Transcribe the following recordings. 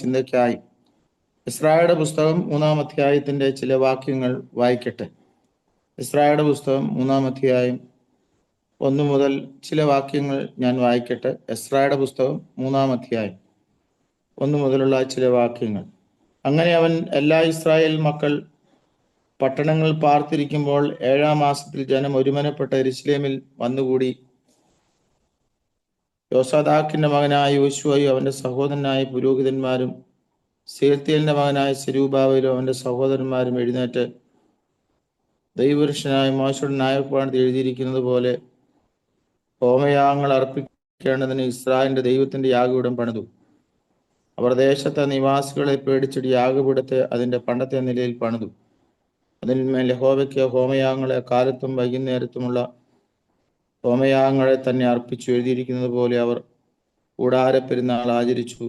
ചിന്തയ്ക്കായി ഇസ്രായേലിന്റെ പുസ്തകം 3-ാം അധ്യായത്തിന്റെ ചില വാക്യങ്ങൾ വായിക്കട്ടെ. ഇസ്രായേലിന്റെ പുസ്തകം 3-ാം അധ്യായം 1 മുതൽ ചില വാക്യങ്ങൾ ഞാൻ വായിക്കട്ടെ. ഇസ്രായേലിന്റെ പുസ്തകം 3-ാം അധ്യായം 1 മുതലുള്ള ചില വാക്യങ്ങൾ. അങ്ങനെ അവൻ എല്ലാ ഇസ്രായേൽ മക്കൾ പട്ടണങ്ങളിൽ പാർത്തിരിക്കുമ്പോൾ 7-ാം മാസത്തിൽ ജനം ഒരുമനപ്പെട്ട യെരൂശലേമിൽ വന്നുകൂടി. യോസാദാക്കിന്റെ മകനായ യോശുവയും അവന്റെ സഹോദരനായ പുരോഹിതന്മാരും സേൽത്തിയേലിന്റെ മകനായ സെരൂബാബേലും അവന്റെ സഹോദരന്മാരും എഴുന്നേറ്റ് ദൈവപുരുഷനായ മോശയുടെ ന്യായപ്രമാണത്തിൽ എഴുതിയിരിക്കുന്നത് പോലെ ഹോമയാഗങ്ങൾ അർപ്പിക്കേണ്ടതിന് ഇസ്രായേലിന്റെ ദൈവത്തിന്റെ യാഗപീഠം പണിതു. അവർ ദേശത്തെ നിവാസികളെ പേടിച്ചിട്ട് യാഗപീഠത്തെ അതിന്റെ പണ്ടത്തെ നിലയിൽ പണിതു. അതിന്മേൽ യഹോവയ്ക്ക് ഹോമയാഗങ്ങളെ കാലത്തും വൈകുന്നേരത്തുമുള്ള ഹോമയാഗങ്ങളെ തന്നെ അർപ്പിച്ചു. എഴുതിയിരിക്കുന്നത് പോലെ അവർ കൂടാരപ്പെരുന്നാൾ ആചരിച്ചു.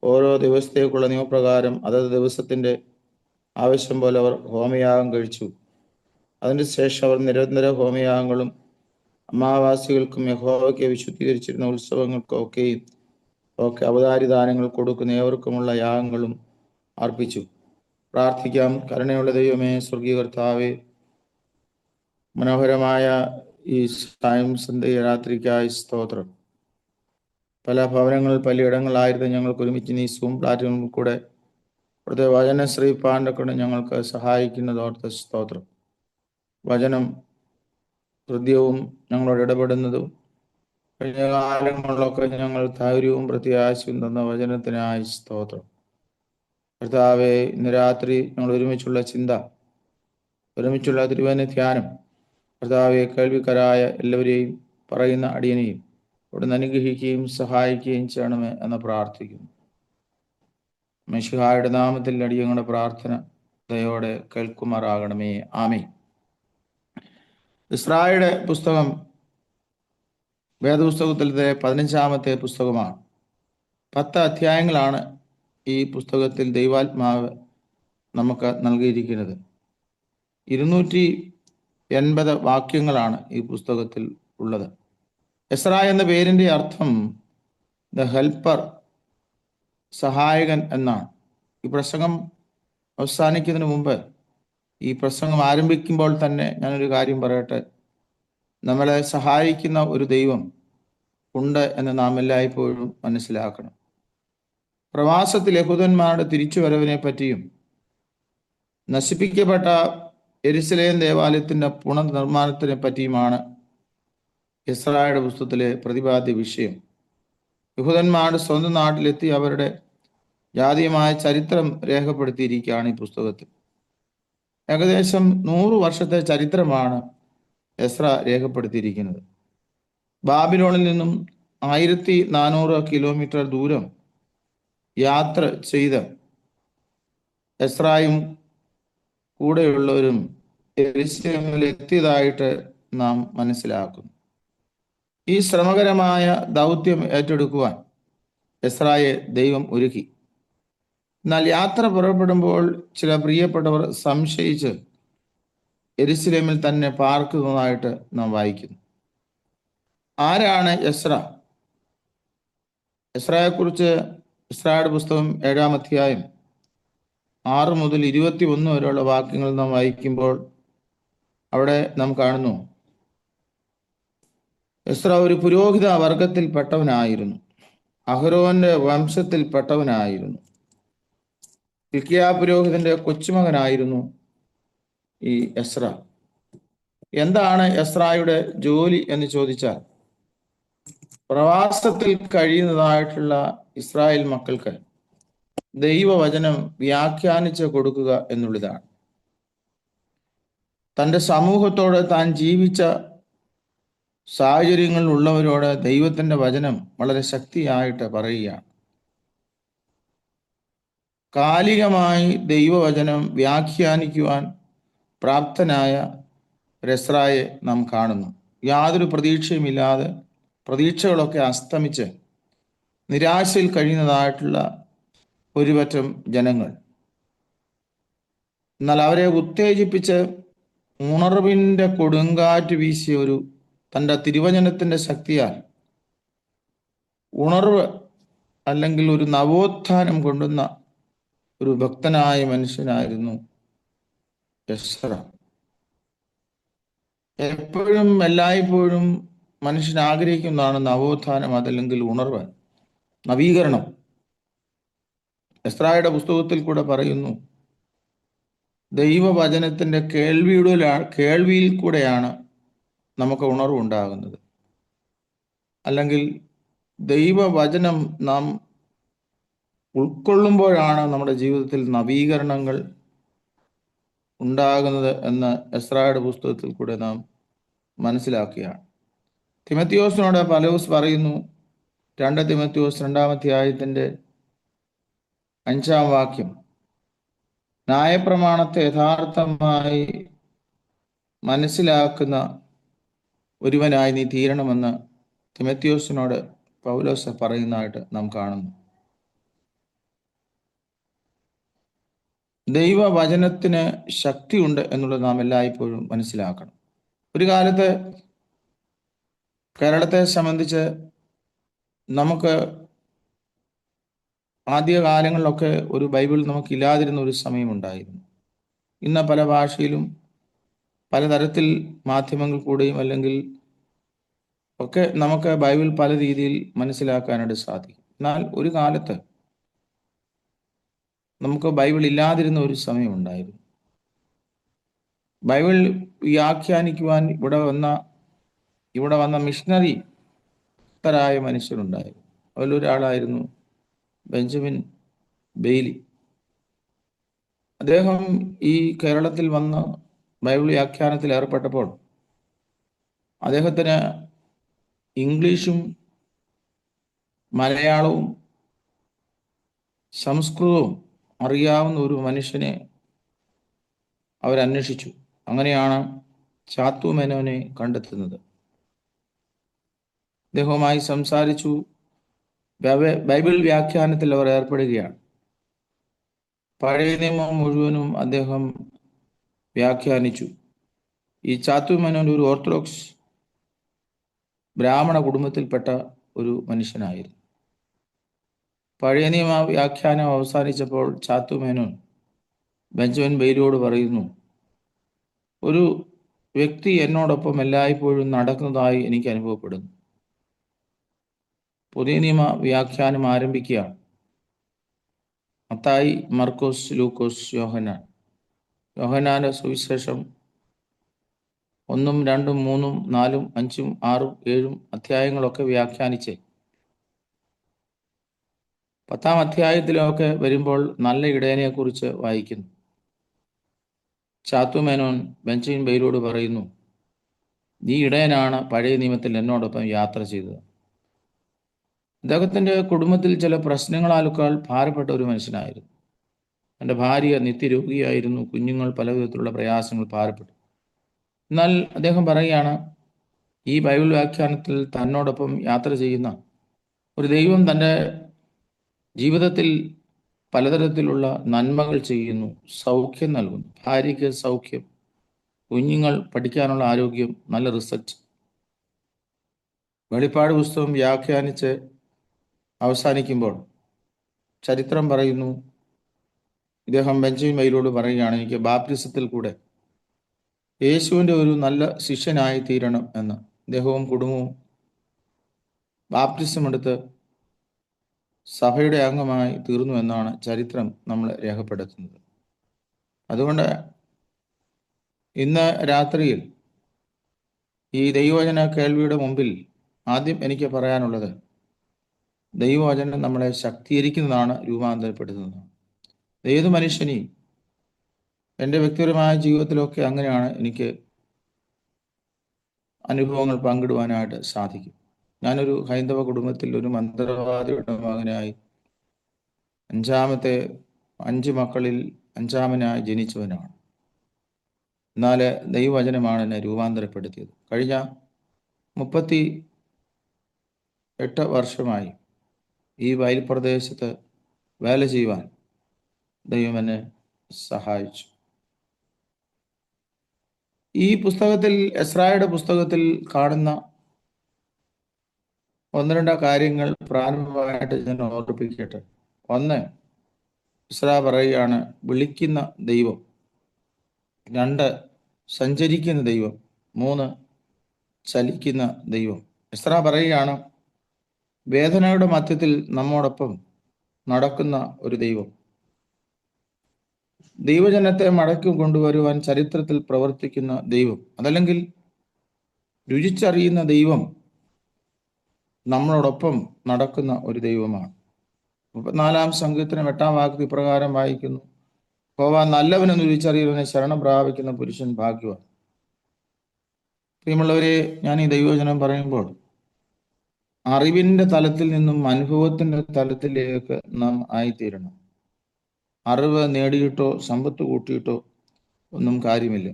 ഓരോ ദിവസത്തേക്കുള്ള നിയമപ്രകാരം അതത് ദിവസത്തിന്റെ ആവശ്യം പോലെ അവർ ഹോമയാഗം കഴിച്ചു. അതിന് ശേഷം അവർ നിരന്തര ഹോമയാഗങ്ങളും അമാവാസികൾക്കും യഹോവയ്ക്ക് വിശുദ്ധീകരിച്ചിരുന്ന ഉത്സവങ്ങൾക്കൊക്കെയും അവതാരിദാനങ്ങൾ കൊടുക്കുന്ന ഏവർക്കുമുള്ള യാഗങ്ങളും അർപ്പിച്ചു. പ്രാർത്ഥിക്കാം. കരുണയുള്ള ദൈവമേ, സ്വർഗീയ കർത്താവേ, മനോഹരമായ ഈ സന്ധ്യ രാത്രിക്കായി സ്തോത്രം. പല ഭവനങ്ങളിൽ പലയിടങ്ങളിലായിരുന്നു ഞങ്ങൾക്ക് ഒരുമിച്ച് ഈ സൂം പ്ലാറ്റ്ഫോമിൽ കൂടെ ഇവിടുത്തെ വചന ശ്രീപ്പാന്റെ കൂടെ ഞങ്ങൾക്ക് സഹായിക്കുന്നതോർത്ത് സ്തോത്രം. വചനം ഹൃദയവും ഞങ്ങളോട് ഇടപെടുന്നതും കഴിഞ്ഞ കാലങ്ങളിലൊക്കെ ഞങ്ങൾ ധൈര്യവും പ്രത്യാശയും തന്ന വചനത്തിനായി സ്തോത്രം. കർത്താവേ, ഇന്ന് രാത്രി ഞങ്ങൾ ഒരുമിച്ചുള്ള ചിന്ത, ഒരുമിച്ചുള്ള തിരുവചന ധ്യാനം, കർത്താവെ, കേൾവിക്കാരായ എല്ലാവരെയും പറയുന്ന അടിയനെയും ഇവിടുന്ന് അനുഗ്രഹിക്കുകയും സഹായിക്കുകയും ചെയ്യണമേ എന്ന് പ്രാർത്ഥിക്കുന്നു. മിശിഹായുടെ നാമത്തിൽ അടിയങ്ങളുടെ പ്രാർത്ഥന ദയോടെ കേൾക്കുമാറാകണമേ. ആമേൻ. ഇസ്രായേലിന്റെ പുസ്തകം വേദപുസ്തകത്തിലെ 15-ാമത്തെ പുസ്തകമാണ്. 10 അധ്യായങ്ങളാണ് ഈ പുസ്തകത്തിൽ ദൈവാത്മാവ് നമുക്ക് നൽകിയിരിക്കുന്നത്. 280 വാക്യങ്ങളാണ് ഈ പുസ്തകത്തിൽ ഉള്ളത്. എസ്ര എന്ന പേരിന്റെ അർത്ഥം ദ ഹെൽപ്പർ, സഹായകൻ എന്നാണ്. ഈ പ്രസംഗം അവസാനിക്കുന്നതിന് മുമ്പ്, ഈ പ്രസംഗം ആരംഭിക്കുമ്പോൾ തന്നെ ഞാനൊരു കാര്യം പറയട്ടെ. നമ്മളെ സഹായിക്കുന്ന ഒരു ദൈവം ഉണ്ട് എന്ന് നാം എല്ലായ്പ്പോഴും മനസ്സിലാക്കണം. പ്രവാസത്തിൽ യഹൂദന്മാരുടെ തിരിച്ചുവരവിനെ പറ്റിയും നശിപ്പിക്കപ്പെട്ട യെരൂശലേം ദേവാലയത്തിന്റെ പുനർനിർമ്മാണത്തിനെ പറ്റിയുമാണ് ഇസ്രായേലിന്റെ പുസ്തകത്തിലെ പ്രതിപാദ്യ വിഷയം. യഹൂദന്മാരുടെ സ്വന്തം നാട്ടിലെത്തി അവരുടെ ജാതീയമായ ചരിത്രം രേഖപ്പെടുത്തിയിരിക്കുകയാണ് ഈ പുസ്തകത്തിൽ. ഏകദേശം 100 വർഷത്തെ ചരിത്രമാണ് എസ്ര രേഖപ്പെടുത്തിയിരിക്കുന്നത്. ബാബിലോണിൽ നിന്നും 1400 കിലോമീറ്റർ ദൂരം യാത്ര ചെയ്ത് എസ്രായും കൂടെയുള്ളവരും യെരൂശലേമിൽ എത്തിയതായിട്ട് നാം മനസ്സിലാക്കുന്നു. ഈ ശ്രമകരമായ ദൗത്യം ഏറ്റെടുക്കുവാൻ എസ്രായെ ദൈവം ഒരുക്കി. എന്നാൽ യാത്ര പുറപ്പെടുമ്പോൾ ചില പ്രിയപ്പെട്ടവർ സംശയിച്ച് യെരൂശലേമിൽ തന്നെ പാർക്കുന്നതായിട്ട് നാം വായിക്കുന്നു. ആരാണ് എസ്ര? എസ്രയെക്കുറിച്ച് ഇസ്രായേൽ പുസ്തകം 7-ാം അധ്യായം 6 മുതൽ 21 വരെയുള്ള വാക്യങ്ങൾ നാം വായിക്കുമ്പോൾ അവിടെ നാം കാണുന്നു, എസ്ര ഒരു പുരോഹിത വർഗത്തിൽപ്പെട്ടവനായിരുന്നു. അഹരോന്റെ വംശത്തിൽപ്പെട്ടവനായിരുന്നു. ഹില്ക്കിയാ പുരോഹിതന്റെ കൊച്ചുമകനായിരുന്നു ഈ എസ്ര. എന്താണ് എസ്രായുടെ ജോലി എന്ന് ചോദിച്ചാൽ, പ്രവാസത്തിൽ കഴിയുന്നതായിട്ടുള്ള ഇസ്രായേൽ മക്കൾക്ക് ദൈവവചനം വ്യാഖ്യാനിച്ച് കൊടുക്കുക എന്നുള്ളതാണ്. തൻ്റെ സമൂഹത്തോട്, താൻ ജീവിച്ച സാഹചര്യങ്ങളിലുള്ളവരോട് ദൈവത്തിൻ്റെ വചനം വളരെ ശക്തിയായിട്ട് പറയുകയാണ്. കാലികമായി ദൈവവചനം വ്യാഖ്യാനിക്കുവാൻ പ്രാപ്തനായ എസ്രായെ നാം കാണുന്നു. യാതൊരു പ്രതീക്ഷയുമില്ലാതെ, പ്രതീക്ഷകളൊക്കെ അസ്തമിച്ച് നിരാശയിൽ കഴിയുന്നതായിട്ടുള്ള ഒരുപറ്റം ജനങ്ങൾ. എന്നാൽ അവരെ ഉത്തേജിപ്പിച്ച് ഉണർവിൻ്റെ കൊടുങ്കാറ്റ് വീശിയ തൻ്റെ തിരുവചനത്തിൻ്റെ ശക്തിയാൽ ഉണർവ് അല്ലെങ്കിൽ ഒരു നവോത്ഥാനം കൊണ്ടുവന്ന ഒരു ഭക്തനായ മനുഷ്യനായിരുന്നു എസ്ര. എപ്പോഴും എല്ലായ്പ്പോഴും മനുഷ്യൻ ആഗ്രഹിക്കുന്നതാണ് നവോത്ഥാനം, അതല്ലെങ്കിൽ ഉണർവ്, നവീകരണം. എസ്രായുടെ പുസ്തകത്തിൽ കൂടെ പറയുന്നു, ദൈവവചനത്തിന്റെ കേൾവിയിൽ കൂടെയാണ് നമുക്ക് ഉണർവുണ്ടാകുന്നത്. അല്ലെങ്കിൽ ദൈവവചനം നാം ഉൾക്കൊള്ളുമ്പോഴാണ് നമ്മുടെ ജീവിതത്തിൽ നവീകരണങ്ങൾ ഉണ്ടാകുന്നത് എന്ന് എസ്രായുടെ പുസ്തകത്തിൽ കൂടെ നാം മനസ്സിലാക്കുകയാണ്. തിമത്തിയോസിനോട് പൗലോസ് പറയുന്നു, 2 തിമത്തിയോസ് 2-ാം അധ്യായത്തിന്റെ 5-ാം വാക്യം, ന്യായപ്രമാണത്തെ യഥാർത്ഥമായി മനസ്സിലാക്കുന്ന ഒരുവനായി നീ തീരണമെന്ന് തിമത്തിയോസിനോട് പൗലോസ് പറയുന്നതായിട്ട് നാം കാണുന്നു. ദൈവവചനത്തിന് ശക്തിയുണ്ട് എന്നുള്ളത് നാം എല്ലായ്പ്പോഴും മനസ്സിലാക്കണം. ഒരു കാലത്ത് കേരളത്തെ സംബന്ധിച്ച് നമുക്ക് ആദ്യകാലങ്ങളിലൊക്കെ ഒരു ബൈബിൾ നമുക്കില്ലാതിരുന്ന ഒരു സമയമുണ്ടായിരുന്നു. ഇന്ന് പല ഭാഷയിലും പലതരത്തിൽ മാധ്യമങ്ങൾ കൂടെയും അല്ലെങ്കിൽ ഒക്കെ നമുക്ക് ബൈബിൾ പല രീതിയിൽ മനസ്സിലാക്കാനായിട്ട് സാധിക്കും. എന്നാൽ ഒരു കാലത്ത് നമുക്ക് ബൈബിൾ ഇല്ലാതിരുന്ന ഒരു സമയമുണ്ടായിരുന്നു. ബൈബിൾ വ്യാഖ്യാനിക്കുവാൻ ഇവിടെ വന്ന മിഷണറിതരായ മനുഷ്യരുണ്ടായിരുന്നു. അതിലൊരാളായിരുന്നു ബെഞ്ചമിൻ ബെയ്ലി. അദ്ദേഹം ഈ കേരളത്തിൽ വന്ന് ബൈബിൾ വ്യാഖ്യാനത്തിൽ ഏർപ്പെട്ടപ്പോൾ അദ്ദേഹത്തിന് ഇംഗ്ലീഷും മലയാളവും സംസ്കൃതവും അറിയാവുന്ന ഒരു മനുഷ്യനെ അവരന്വേഷിച്ചു. അങ്ങനെയാണ് ചാത്തു മേനോനെ കണ്ടെത്തുന്നത്. അദ്ദേഹവുമായി സംസാരിച്ചു. ബൈബിൾ വ്യാഖ്യാനത്തിൽ അവർ ഏർപ്പെടുകയാണ്. പഴയ നിയമം മുഴുവനും അദ്ദേഹം വ്യാഖ്യാനിച്ചു. ഈ ചാത്തു മേനോൻ ഒരു ഓർത്തഡോക്സ് ബ്രാഹ്മണ കുടുംബത്തിൽപ്പെട്ട ഒരു മനുഷ്യനായിരുന്നു. പഴയ നിയമ വ്യാഖ്യാനം അവസാനിച്ചപ്പോൾ ചാത്തു മേനോൻ ബെഞ്ചമിൻ ബെയ്ലിയോട് പറയുന്നു, ഒരു വ്യക്തി എന്നോടൊപ്പം എല്ലായ്പ്പോഴും നടക്കുന്നതായി എനിക്ക് അനുഭവപ്പെടുന്നു. പുതിയ നിയമ വ്യാഖ്യാനം ആരംഭിക്കുകയാണ്. മത്തായി, മർക്കോസ്, ലൂക്കോസ്, യോഹന്നാൻ. യോഹന്നാന്റെ സുവിശേഷം 1, 2, 3, 4, 5, 6, 7 അധ്യായങ്ങളൊക്കെ വ്യാഖ്യാനിച്ച് 10-ാം അധ്യായത്തിലൊക്കെ വരുമ്പോൾ നല്ല ഇടയനെ കുറിച്ച് വായിക്കുന്നു. ചാത്തു മേനോൻ ബെഞ്ചമിൻ ബെയ്ലിയോട് പറയുന്നു, ഈ ഇടയനാണ് പഴയ നിയമത്തിൽ എന്നോടൊപ്പം യാത്ര ചെയ്തത്. അദ്ദേഹത്തിന്റെ കുടുംബത്തിൽ ചില പ്രശ്നങ്ങളാലുക്കാൾ ഭാരപ്പെട്ട ഒരു മനുഷ്യനായിരുന്നു. എൻ്റെ ഭാര്യ നിത്യരോഗിയായിരുന്നു. കുഞ്ഞുങ്ങൾ പലവിധത്തിലുള്ള പ്രയാസങ്ങൾ ഭാരപ്പെട്ടു. എന്നാൽ അദ്ദേഹം പറയുകയാണ്, ഈ ബൈബിൾ വ്യാഖ്യാനത്തിൽ തന്നോടൊപ്പം യാത്ര ചെയ്യുന്ന ഒരു ദൈവം തൻ്റെ ജീവിതത്തിൽ പലതരത്തിലുള്ള നന്മകൾ ചെയ്യുന്നു, സൗഖ്യം നൽകുന്നു. ഭാര്യയ്ക്ക് സൗഖ്യം, കുഞ്ഞുങ്ങൾ പഠിക്കാനുള്ള ആരോഗ്യം, നല്ല റിസൾട്ട്. വെളിപ്പാട് പുസ്തകം വ്യാഖ്യാനിച്ച് അവസാനിക്കുമ്പോൾ ചരിത്രം പറയുന്നു, ഇദ്ദേഹം ബെഞ്ചമിൻ ബെയ്ലിയോട് പറയുകയാണ്, എനിക്ക് ബാപ്റ്റിസത്തിൽ കൂടെ യേശുവിൻ്റെ ഒരു നല്ല ശിഷ്യനായി തീരണം എന്ന്. അദ്ദേഹവും കുടുംബവും ബാപ്റ്റിസം എടുത്ത് സഭയുടെ അംഗമായി തീർന്നു എന്നാണ് ചരിത്രം നമ്മൾ രേഖപ്പെടുത്തുന്നത്. അതുകൊണ്ട് ഇന്ന് രാത്രിയിൽ ഈ ദൈവവചന കേൾവിയുടെ മുമ്പിൽ ആദ്യം എനിക്ക് പറയാനുള്ളത്, ദൈവവചനം നമ്മളെ ശക്തീകരിക്കുന്നതാണ്, രൂപാന്തരപ്പെടുത്തുന്നതാണ്. ഏത് മനുഷ്യനെയും, എൻ്റെ വ്യക്തിപരമായ ജീവിതത്തിലൊക്കെ അങ്ങനെയാണ് എനിക്ക് അനുഭവങ്ങൾ പങ്കിടുവാനായിട്ട് സാധിക്കും. ഞാനൊരു ഹൈന്ദവ കുടുംബത്തിൽ ഒരു മന്ത്രവാദിയുടെ മകനായി 5 മക്കളിൽ 5-മനായി ജനിച്ചവനാണ്. എന്നാൽ ദൈവവചനമാണ് എന്നെ രൂപാന്തരപ്പെടുത്തിയത്. കഴിഞ്ഞ 38 വർഷമായി ഈ വയൽ പ്രദേശത്ത് വേല ചെയ്യുവാൻ ദൈവം എന്നെ സഹായിച്ചു. ഈ പുസ്തകത്തിൽ, എസ്രായുടെ പുസ്തകത്തിൽ കാണുന്ന ഒന്ന് രണ്ട് കാര്യങ്ങൾ പ്രാരംഭമായിട്ട് ഞാൻ ഓർപ്പിക്കട്ടെ. ഒന്ന്, ഇസ്രാ പറയുകയാണ് വിളിക്കുന്ന ദൈവം. രണ്ട്, സഞ്ചരിക്കുന്ന ദൈവം. മൂന്ന്, ചലിക്കുന്ന ദൈവം. ഇസ്രാ പറയുകയാണ് വേദനയുടെ മധ്യത്തിൽ നമ്മോടൊപ്പം നടക്കുന്ന ഒരു ദൈവം. ദൈവജനത്തെ മടക്കി കൊണ്ടുവരുവാൻ ചരിത്രത്തിൽ പ്രവർത്തിക്കുന്ന ദൈവം, അതല്ലെങ്കിൽ രുചിച്ചറിയുന്ന ദൈവം നമ്മളോടൊപ്പം നടക്കുന്ന ഒരു ദൈവമാണ്. 34-ാം സങ്കീർത്തനം 8-ാം വാക്യത്തിൽ ഇപ്രകാരം വായിക്കുന്നു: യഹോവ നല്ലവനെന്ന് രുചിച്ചറിയുന്നവനെ ശരണം പ്രാപിക്കുന്ന പുരുഷൻ ഭാഗ്യവാൻ. പ്രിയമുള്ളവരെ, ഞാൻ ഈ ദൈവവചനം പറയുമ്പോൾ അറിവിന്റെ തലത്തിൽ നിന്നും അനുഭവത്തിന്റെ തലത്തിലേക്ക് നാം ആയിത്തീരണം. അറിവ് നേടിയിട്ടോ സമ്പത്ത് കൂട്ടിയിട്ടോ ഒന്നും കാര്യമില്ല.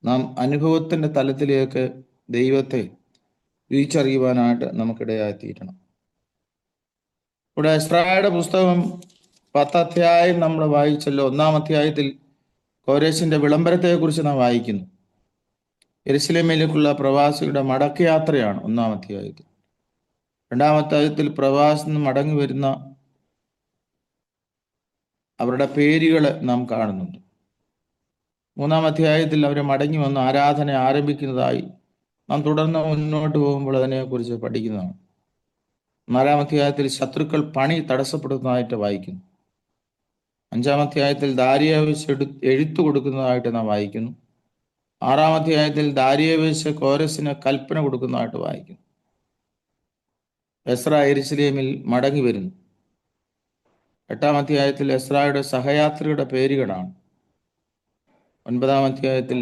നാം അനുഭവത്തിന്റെ തലത്തിലേക്ക് ദൈവത്തെ രുചിച്ചറിയുവാനായിട്ട് നമുക്കിടയായിത്തീരണം. ഇവിടെ എസ്രായുടെ പുസ്തകം 10 അധ്യായം നമ്മൾ വായിച്ചല്ലോ. 1-ാം അധ്യായത്തിൽ കോരേശിന്റെ വിളംബരത്തെക്കുറിച്ച് നാം വായിക്കുന്നു. യെരുശലേമിലേക്കുള്ള പ്രവാസിയുടെ മടക്കയാത്രയാണ് 1-ാം അധ്യായത്തിൽ. 2-ാം അധ്യായത്തിൽ പ്രവാസിൽ നിന്ന് മടങ്ങി വരുന്ന അവരുടെ പേരുകൾ നാം കാണുന്നുണ്ട്. 3-ാം അധ്യായത്തിൽ അവർ മടങ്ങി വന്ന് ആരാധന ആരംഭിക്കുന്നതായി നാം തുടർന്ന് മുന്നോട്ട് പോകുമ്പോൾ അതിനെക്കുറിച്ച് പഠിക്കുന്നതാണ്. 4-ാം അധ്യായത്തിൽ ശത്രുക്കൾ പണി തടസ്സപ്പെടുന്നതായിട്ട് വായിക്കുന്നു. 5-ാം അധ്യായത്തിൽ ദാരിയേവേശ് എഴുത്തു കൊടുക്കുന്നതായിട്ട് നാം വായിക്കുന്നു. 6-ാം അധ്യായത്തിൽ ദാരിയേവേശ് കോരസിന് കൽപ്പന കൊടുക്കുന്നതായിട്ട് വായിക്കുന്നു. എസ്രാ യെരുശലേമിൽ മടങ്ങി വരുന്നു. 8-ാം അധ്യായത്തിൽ എസ്രായുടെ സഹയാത്രിയുടെ പേരുകളാണ്. 9-ാം അധ്യായത്തിൽ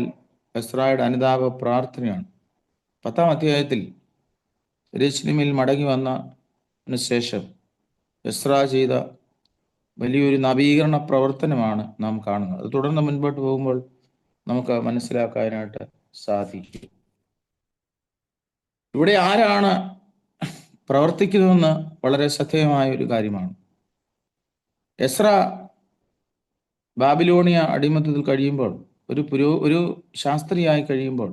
എസ്രായുടെ അനുതാപ പ്രാർത്ഥനയാണ്. 10-ാം അധ്യായത്തിൽ യെരുശലേമിൽ മടങ്ങി വന്നതിന് ശേഷം എസ്രാ ചെയ്ത വലിയൊരു നവീകരണ പ്രവർത്തനമാണ് നാം കാണുന്നത്. അത് തുടർന്ന് മുൻപോട്ട് പോകുമ്പോൾ നമുക്ക് മനസ്സിലാക്കാനായിട്ട് സാധിക്കും. ഇവിടെ ആരാണ് പ്രവർത്തിക്കുന്നതെന്ന് വളരെ ശ്രദ്ധേയമായ ഒരു കാര്യമാണ്. എസ്രാ ബാബിലോണിയ അടിമത്തത്തിൽ കഴിയുമ്പോൾ, ഒരു ശാസ്ത്രിയായി കഴിയുമ്പോൾ,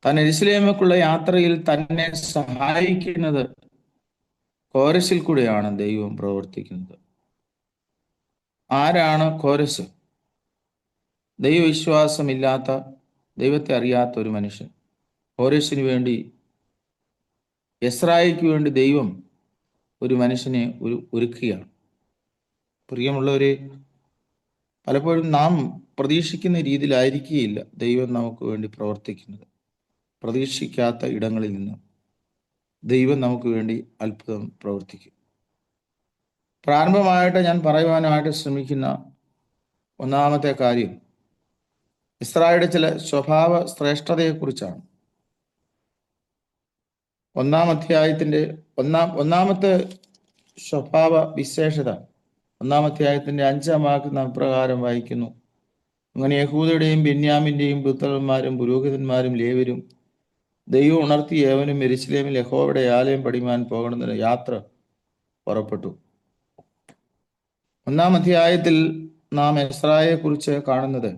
താൻ യെരുശലേമിലേക്കുള്ള യാത്രയിൽ തന്നെ സഹായിക്കുന്നത് കോരസിൽ കൂടെയാണ് ദൈവം പ്രവർത്തിക്കുന്നത്. ആരാണ് കോരസ്? ദൈവവിശ്വാസമില്ലാത്ത, ദൈവത്തെ അറിയാത്ത ഒരു മനുഷ്യൻ. കോരസിന് വേണ്ടി, എസ്രായിക്ക് വേണ്ടി ദൈവം ഒരു മനുഷ്യനെ ഒരുക്കുകയാണ്. പ്രിയമുള്ളവരെ, പലപ്പോഴും നാം പ്രതീക്ഷിക്കുന്ന രീതിയിലായിരിക്കുകയില്ല ദൈവം നമുക്ക് വേണ്ടി പ്രവർത്തിക്കുന്നത്. പ്രതീക്ഷിക്കാത്ത ഇടങ്ങളിൽ നിന്ന് ദൈവം നമുക്ക് വേണ്ടി അത്ഭുതം പ്രവർത്തിക്കും. പ്രാരംഭമായിട്ട് ഞാൻ പറയുവാനായിട്ട് ശ്രമിക്കുന്ന ഒന്നാമത്തെ കാര്യം ഇസ്രായേലിന്റെ ചില സ്വഭാവ ശ്രേഷ്ഠതയെക്കുറിച്ചാണ്. 1-ാം അധ്യായത്തിന്റെ ഒന്നാമത്തെ സ്വഭാവ വിശേഷത 1-ാം അധ്യായത്തിന്റെ 5-ാം വാക്യം നാം പ്രകാരം വായിക്കുന്നു: അങ്ങനെ യഹൂദയുടെയും ബെന്യാമിന്റെയും പുത്രന്മാരും പുരോഹിതന്മാരും ലേവ്യരും ദൈവം ഉണർത്തി ഏവനും യെരുശലേമിൽ യഹോവയുടെ ആലയം പണിയുവാൻ പോകണമെന്ന് യാത്ര പുറപ്പെട്ടു. 1-ാം അധ്യായത്തിൽ നാം എസ്രായെ കുറിച്ച് കാണുന്നത്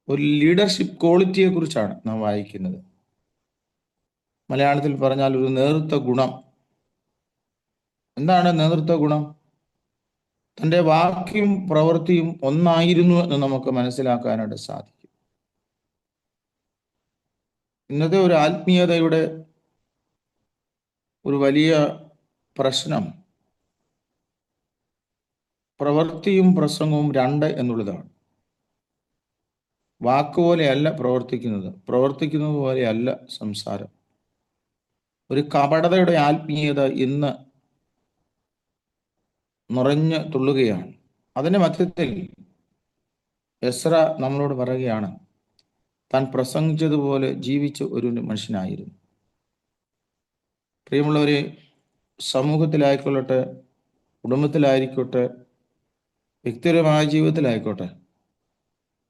ഒരു ലീഡർഷിപ്പ് ക്വാളിറ്റിയെ കുറിച്ചാണ് നാം വായിക്കുന്നത്. മലയാളത്തിൽ പറഞ്ഞാൽ ഒരു നേതൃത്വ ഗുണം. എന്താണ് നേതൃത്വ ഗുണം? തൻ്റെ വാക്കും പ്രവൃത്തിയും ഒന്നായിരുന്നു എന്ന് നമുക്ക് മനസ്സിലാക്കാനായിട്ട് സാധിക്കും. ഇന്നത്തെ ഒരു ആത്മീയതയുടെ ഒരു വലിയ പ്രശ്നം പ്രവൃത്തിയും പ്രസംഗവും 2 എന്നുള്ളതാണ്. വാക്കുപോലെയല്ല പ്രവർത്തിക്കുന്നത്, പ്രവർത്തിക്കുന്നത് പോലെയല്ല സംസാരം. ഒരു കപടതയുടെ ആത്മീയത ഇന്ന് നിറഞ്ഞു തുള്ളുകയാണ്. അതിന്റെ മധ്യത്തിൽ എസ്ര നമ്മളോട് പറയുകയാണ്, താൻ പ്രസംഗിച്ചതുപോലെ ജീവിച്ച ഒരു മനുഷ്യനായിരുന്നു. പ്രിയമുള്ളവരെ, സമൂഹത്തിലായിക്കൊള്ളട്ടെ, കുടുംബത്തിലായിരിക്കട്ടെ, വ്യക്തിപരമായ ജീവിതത്തിലായിക്കോട്ടെ,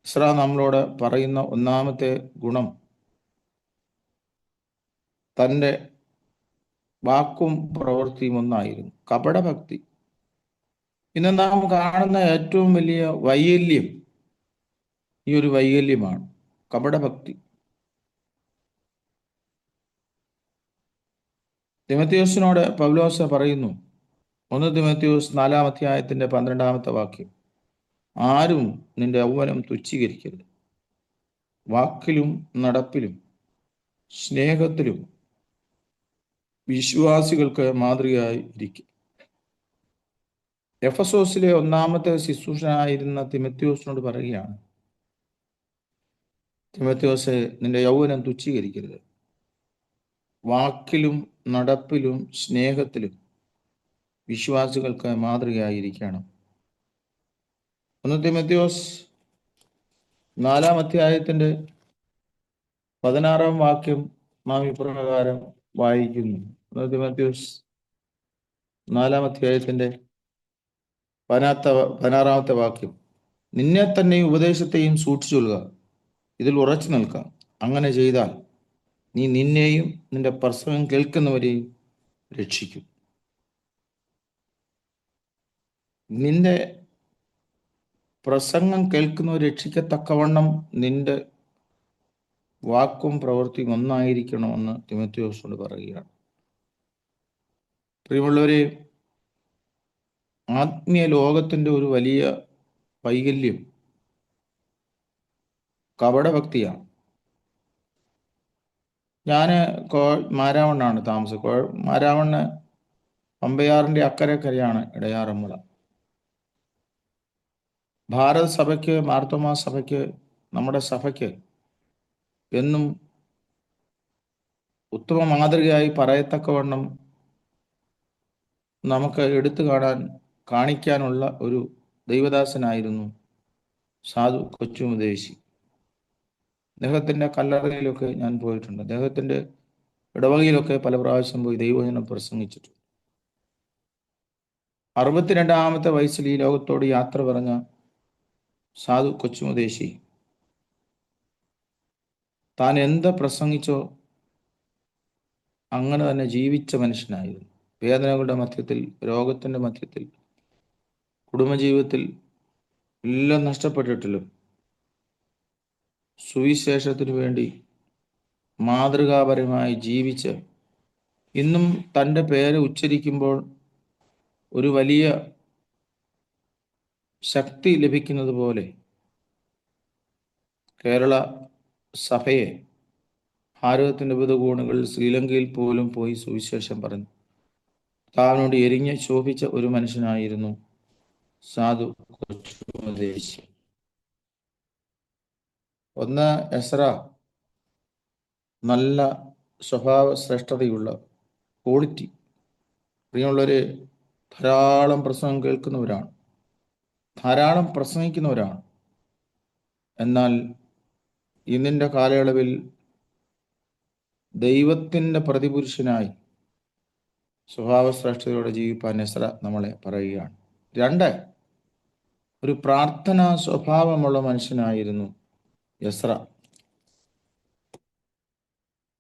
എസ്ര നമ്മളോട് പറയുന്ന ഒന്നാമത്തെ ഗുണം തൻ്റെ വാക്കും പ്രവൃത്തിയും ഒന്നായിരുന്നു. കപടഭക്തി. ഇന്ന് നാം കാണുന്ന ഏറ്റവും വലിയ വൈകല്യം ഈ ഒരു വൈകല്യമാണ്, കപടഭക്തി. തിമത്തിയോസിനോട് പൗലോസ് പറയുന്നു, 1 തിമത്തിയോസ് 4-ാം അധ്യായത്തിന്റെ 12-ാമത്തെ വാക്യം, ആരും നിന്റെ യൗവനം തുച്ഛീകരിക്കരുത്. വാക്കിലും നടപ്പിലും സ്നേഹത്തിലും വിശ്വാസികൾക്ക് മാതൃകയായി ഇരിക്കും. എഫസോസിലെ 1-ാമത്തെ ശുശ്രൂഷനായിരുന്ന തിമത്തിയോസിനോട് പറയുകയാണ്, തിമത്തിയോസെ, നിന്റെ യൗവനം തുച്ഛീകരിക്കരുത്. വാക്കിലും നടപ്പിലും സ്നേഹത്തിലും വിശ്വാസികൾക്ക് മാതൃകയായിരിക്കണം. 1 തിമത്തിയോസ് 4-ാം അധ്യായത്തിന്റെ 16-ാം വാക്യം നാം ഇപ്രകാരം വായിക്കുന്നു. 1 തിമത്തിയോസ് 4-ാം അധ്യായത്തിന്റെ 16-ാമത്തെ വാക്യം, നിന്നെ തന്നെയും ഉപദേശത്തെയും സൂക്ഷിച്ചുകൊള്ളുക, ഇതിൽ ഉറച്ചു നിൽക്കാം. അങ്ങനെ ചെയ്താൽ നീ നിന്നെയും നിന്റെ പ്രസംഗം കേൾക്കുന്നവരെയും രക്ഷിക്കും. നിന്റെ പ്രസംഗം കേൾക്കുന്നവർ രക്ഷിക്കത്തക്കവണ്ണം നിന്റെ വാക്കും പ്രവൃത്തിയും ഒന്നായിരിക്കണമെന്ന് തിമത്തിയോസിനോട് പറയുകയാണ്. പ്രിയമുള്ളവരെ, ആത്മീയ ലോകത്തിന്റെ ഒരു വലിയ വൈകല്യം കപടഭക്തിയാണ്. ഞാൻ മാരാവണ്ണാണ് താമസം. മാരാവണ്ണ് പമ്പയാറിന്റെ അക്കരക്കരയാണ് ഇടയാറന്മുള. ഭാരത സഭയ്ക്ക്, മാർത്തോമാ സഭയ്ക്ക്, നമ്മുടെ സഭയ്ക്ക് എന്നും ഉത്തമ മാതൃകയായി പറയത്തക്കവണ്ണം നമുക്ക് എടുത്തു കാണിക്കാനുള്ള ഒരു ദൈവദാസനായിരുന്നു സാധു കൊച്ചുമുദേശി. അദ്ദേഹത്തിൻ്റെ കല്ലറയിലൊക്കെ ഞാൻ പോയിട്ടുണ്ട്. അദ്ദേഹത്തിൻ്റെ ഇടവകയിലൊക്കെ പല പ്രാവശ്യം പോയി ദൈവവചനം പ്രസംഗിച്ചിട്ടുണ്ട്. 62-ാമത്തെ വയസ്സിൽ ഈ ലോകത്തോട് യാത്ര പറഞ്ഞ സാധു കൊച്ചുമുദേശി താൻ എന്ത് പ്രസംഗിച്ചോ അങ്ങനെ തന്നെ ജീവിച്ച മനുഷ്യനായിരുന്നു. വേദനകളുടെ മധ്യത്തിൽ, രോഗത്തിൻ്റെ മധ്യത്തിൽ, കുടുംബജീവിതത്തിൽ എല്ലാം നഷ്ടപ്പെട്ടിട്ടിലും സുവിശേഷത്തിനു വേണ്ടി മാതൃകാപരമായി ജീവിച്ച് ഇന്നും തൻ്റെ പേര് ഉച്ചരിക്കുമ്പോൾ ഒരു വലിയ ശക്തി ലഭിക്കുന്നത് പോലെ കേരള സഭയെ ഭാരതത്തിൻ്റെ വിവിധ കോണുകളിൽ ശ്രീലങ്കയിൽ പോലും പോയി സുവിശേഷം പറഞ്ഞു താവിനോട് എരിഞ്ഞ് ശോഭിച്ച ഒരു മനുഷ്യനായിരുന്നു സാധു കൊച്ചുമുദേശി. 1 എസ്ര നല്ല സ്വഭാവ ശ്രേഷ്ഠതയുള്ള ക്വാളിറ്റി. പ്രിയമുള്ളവരെ, ധാരാളം പ്രസംഗം കേൾക്കുന്നവരാണ്, ധാരാളം പ്രസംഗിക്കുന്നവരാണ്. എന്നാൽ ഇന്നിൻ്റെ കാലയളവിൽ ദൈവത്തിൻ്റെ പ്രതിപുരുഷനായി സ്വഭാവശ്രേഷ്ഠതയോടെ ജീവിപ്പാൻ എസ്ര നമ്മളെ പറയുകയാണ്. 2, ഒരു പ്രാർത്ഥനാ സ്വഭാവമുള്ള മനുഷ്യനായിരുന്നു എസ്ര.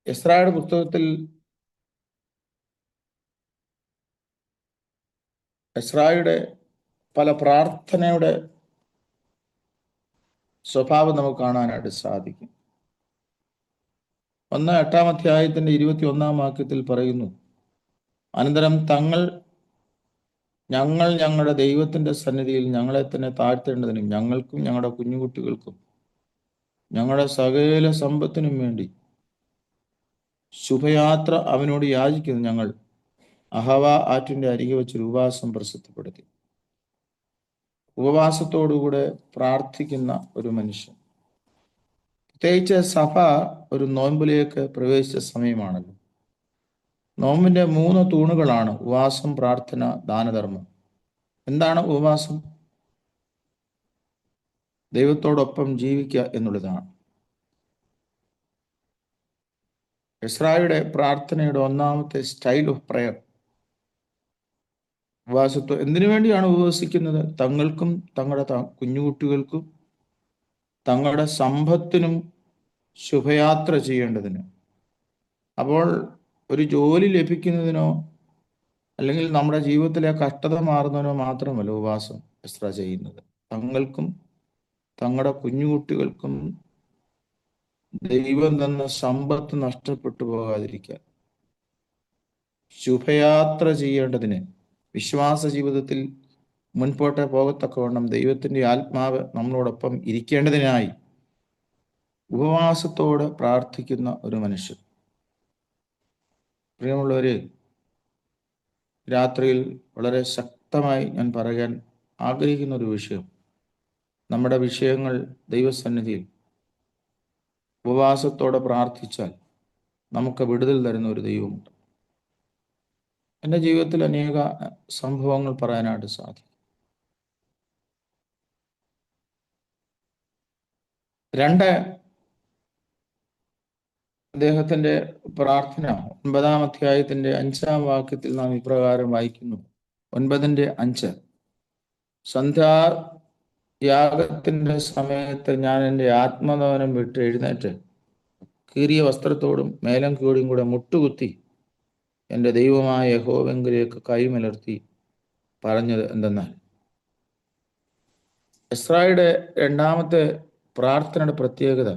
എസ്രയുടെ പുസ്തകത്തിൽ എസ്രായുടെ പല പ്രാർത്ഥനയുടെ സ്വഭാവം നമുക്ക് കാണാനായിട്ട് സാധിക്കും. 8-ാം അധ്യായത്തിന്റെ 21-ാം വാക്യത്തിൽ പറയുന്നു, അനന്തരം ഞങ്ങൾ ഞങ്ങളുടെ ദൈവത്തിന്റെ സന്നിധിയിൽ ഞങ്ങളെ തന്നെ താഴ്ത്തേണ്ടതിനും ഞങ്ങൾക്കും ഞങ്ങളുടെ കുഞ്ഞുകുട്ടികൾക്കും ഞങ്ങളുടെ സകല സമ്പത്തിനും വേണ്ടി ശുഭയാത്ര അവനോട് യാചിക്കുന്നു ഞങ്ങൾ അഹവ ആറ്റിന്റെ അരികെ വെച്ചൊരു ഉപവാസം പ്രസിദ്ധപ്പെടുത്തി. ഉപവാസത്തോടുകൂടെ പ്രാർത്ഥിക്കുന്ന ഒരു മനുഷ്യൻ. പ്രത്യേകിച്ച് സഭ ഒരു നോൻപിലേക്ക് പ്രവേശിച്ച സമയമാണല്ലോ. നോമ്പിന്റെ 3 തൂണുകളാണ് ഉപവാസം, പ്രാർത്ഥന, ദാനധർമ്മം. എന്താണ് ഉപവാസം? ദൈവത്തോടൊപ്പം ജീവിക്കുക എന്നുള്ളതാണ്. എസ്രായുടെ പ്രാർത്ഥനയുടെ 1-ാമത്തെ സ്റ്റൈൽ ഓഫ് പ്രയർ ഉപവാസത്വം. എന്തിനു വേണ്ടിയാണ് ഉപവസിക്കുന്നത്? തങ്ങൾക്കും തങ്ങളുടെ കുഞ്ഞുകുട്ടികൾക്കും തങ്ങളുടെ സമ്പത്തിനും ശുഭയാത്ര ചെയ്യേണ്ടതിന്. അപ്പോൾ ഒരു ജോലി ലഭിക്കുന്നതിനോ അല്ലെങ്കിൽ നമ്മുടെ ജീവിതത്തിലെ കഷ്ടത മാറുന്നതിനോ മാത്രമല്ല ഉപവാസം എസ്ര ചെയ്യുന്നത്. തങ്ങൾക്കും തങ്ങളുടെ കുഞ്ഞുകുട്ടികൾക്കും ദൈവം തന്ന സമ്പത്ത് നഷ്ടപ്പെട്ടു പോകാതിരിക്കാൻ, ശുഭയാത്ര ചെയ്യേണ്ടതിന് വിശ്വാസ ജീവിതത്തിൽ മുൻപോട്ട് പോകത്തക്കവണ്ണം ദൈവത്തിൻ്റെ ആത്മാവ് നമ്മളോടൊപ്പം ഇരിക്കേണ്ടതിനായി ഉപവാസത്തോട് പ്രാർത്ഥിക്കുന്ന ഒരു മനുഷ്യൻ. പ്രിയമുള്ളവരെ, രാത്രിയിൽ വളരെ ശക്തമായി ഞാൻ പറയാൻ ആഗ്രഹിക്കുന്ന ഒരു വിഷയം, നമ്മുടെ വിഷയങ്ങൾ ദൈവസന്നിധിയിൽ ഉപവാസത്തോടെ പ്രാർത്ഥിച്ചാൽ നമുക്ക് വിടുതൽ തരുന്ന ഒരു ദൈവമുണ്ട്. എൻ്റെ ജീവിതത്തിൽ അനേക സംഭവങ്ങൾ പറയാനായിട്ട് സാധിക്കും. രണ്ട്, അദ്ദേഹത്തിൻ്റെ പ്രാർത്ഥന 9-ാം അധ്യായത്തിൻ്റെ 5-ാം വാക്യത്തിൽ നാം ഇപ്രകാരം വായിക്കുന്നു. 9:5, സന്ധ്യായാഗത്തിൻ്റെ സമയത്ത് ഞാൻ എൻ്റെ ആത്മഭവനം വിട്ട് എഴുന്നേറ്റ് കീറിയ വസ്ത്രത്തോടും മേലങ്കിയോടും കൂടെ മുട്ടുകുത്തി എൻ്റെ ദൈവമായ യഹോവെങ്കിലേക്ക് കൈമലർത്തി പറഞ്ഞത് എന്തെന്നാൽ, എസ്രായുടെ രണ്ടാമത്തെ പ്രാർത്ഥനയുടെ പ്രത്യേകത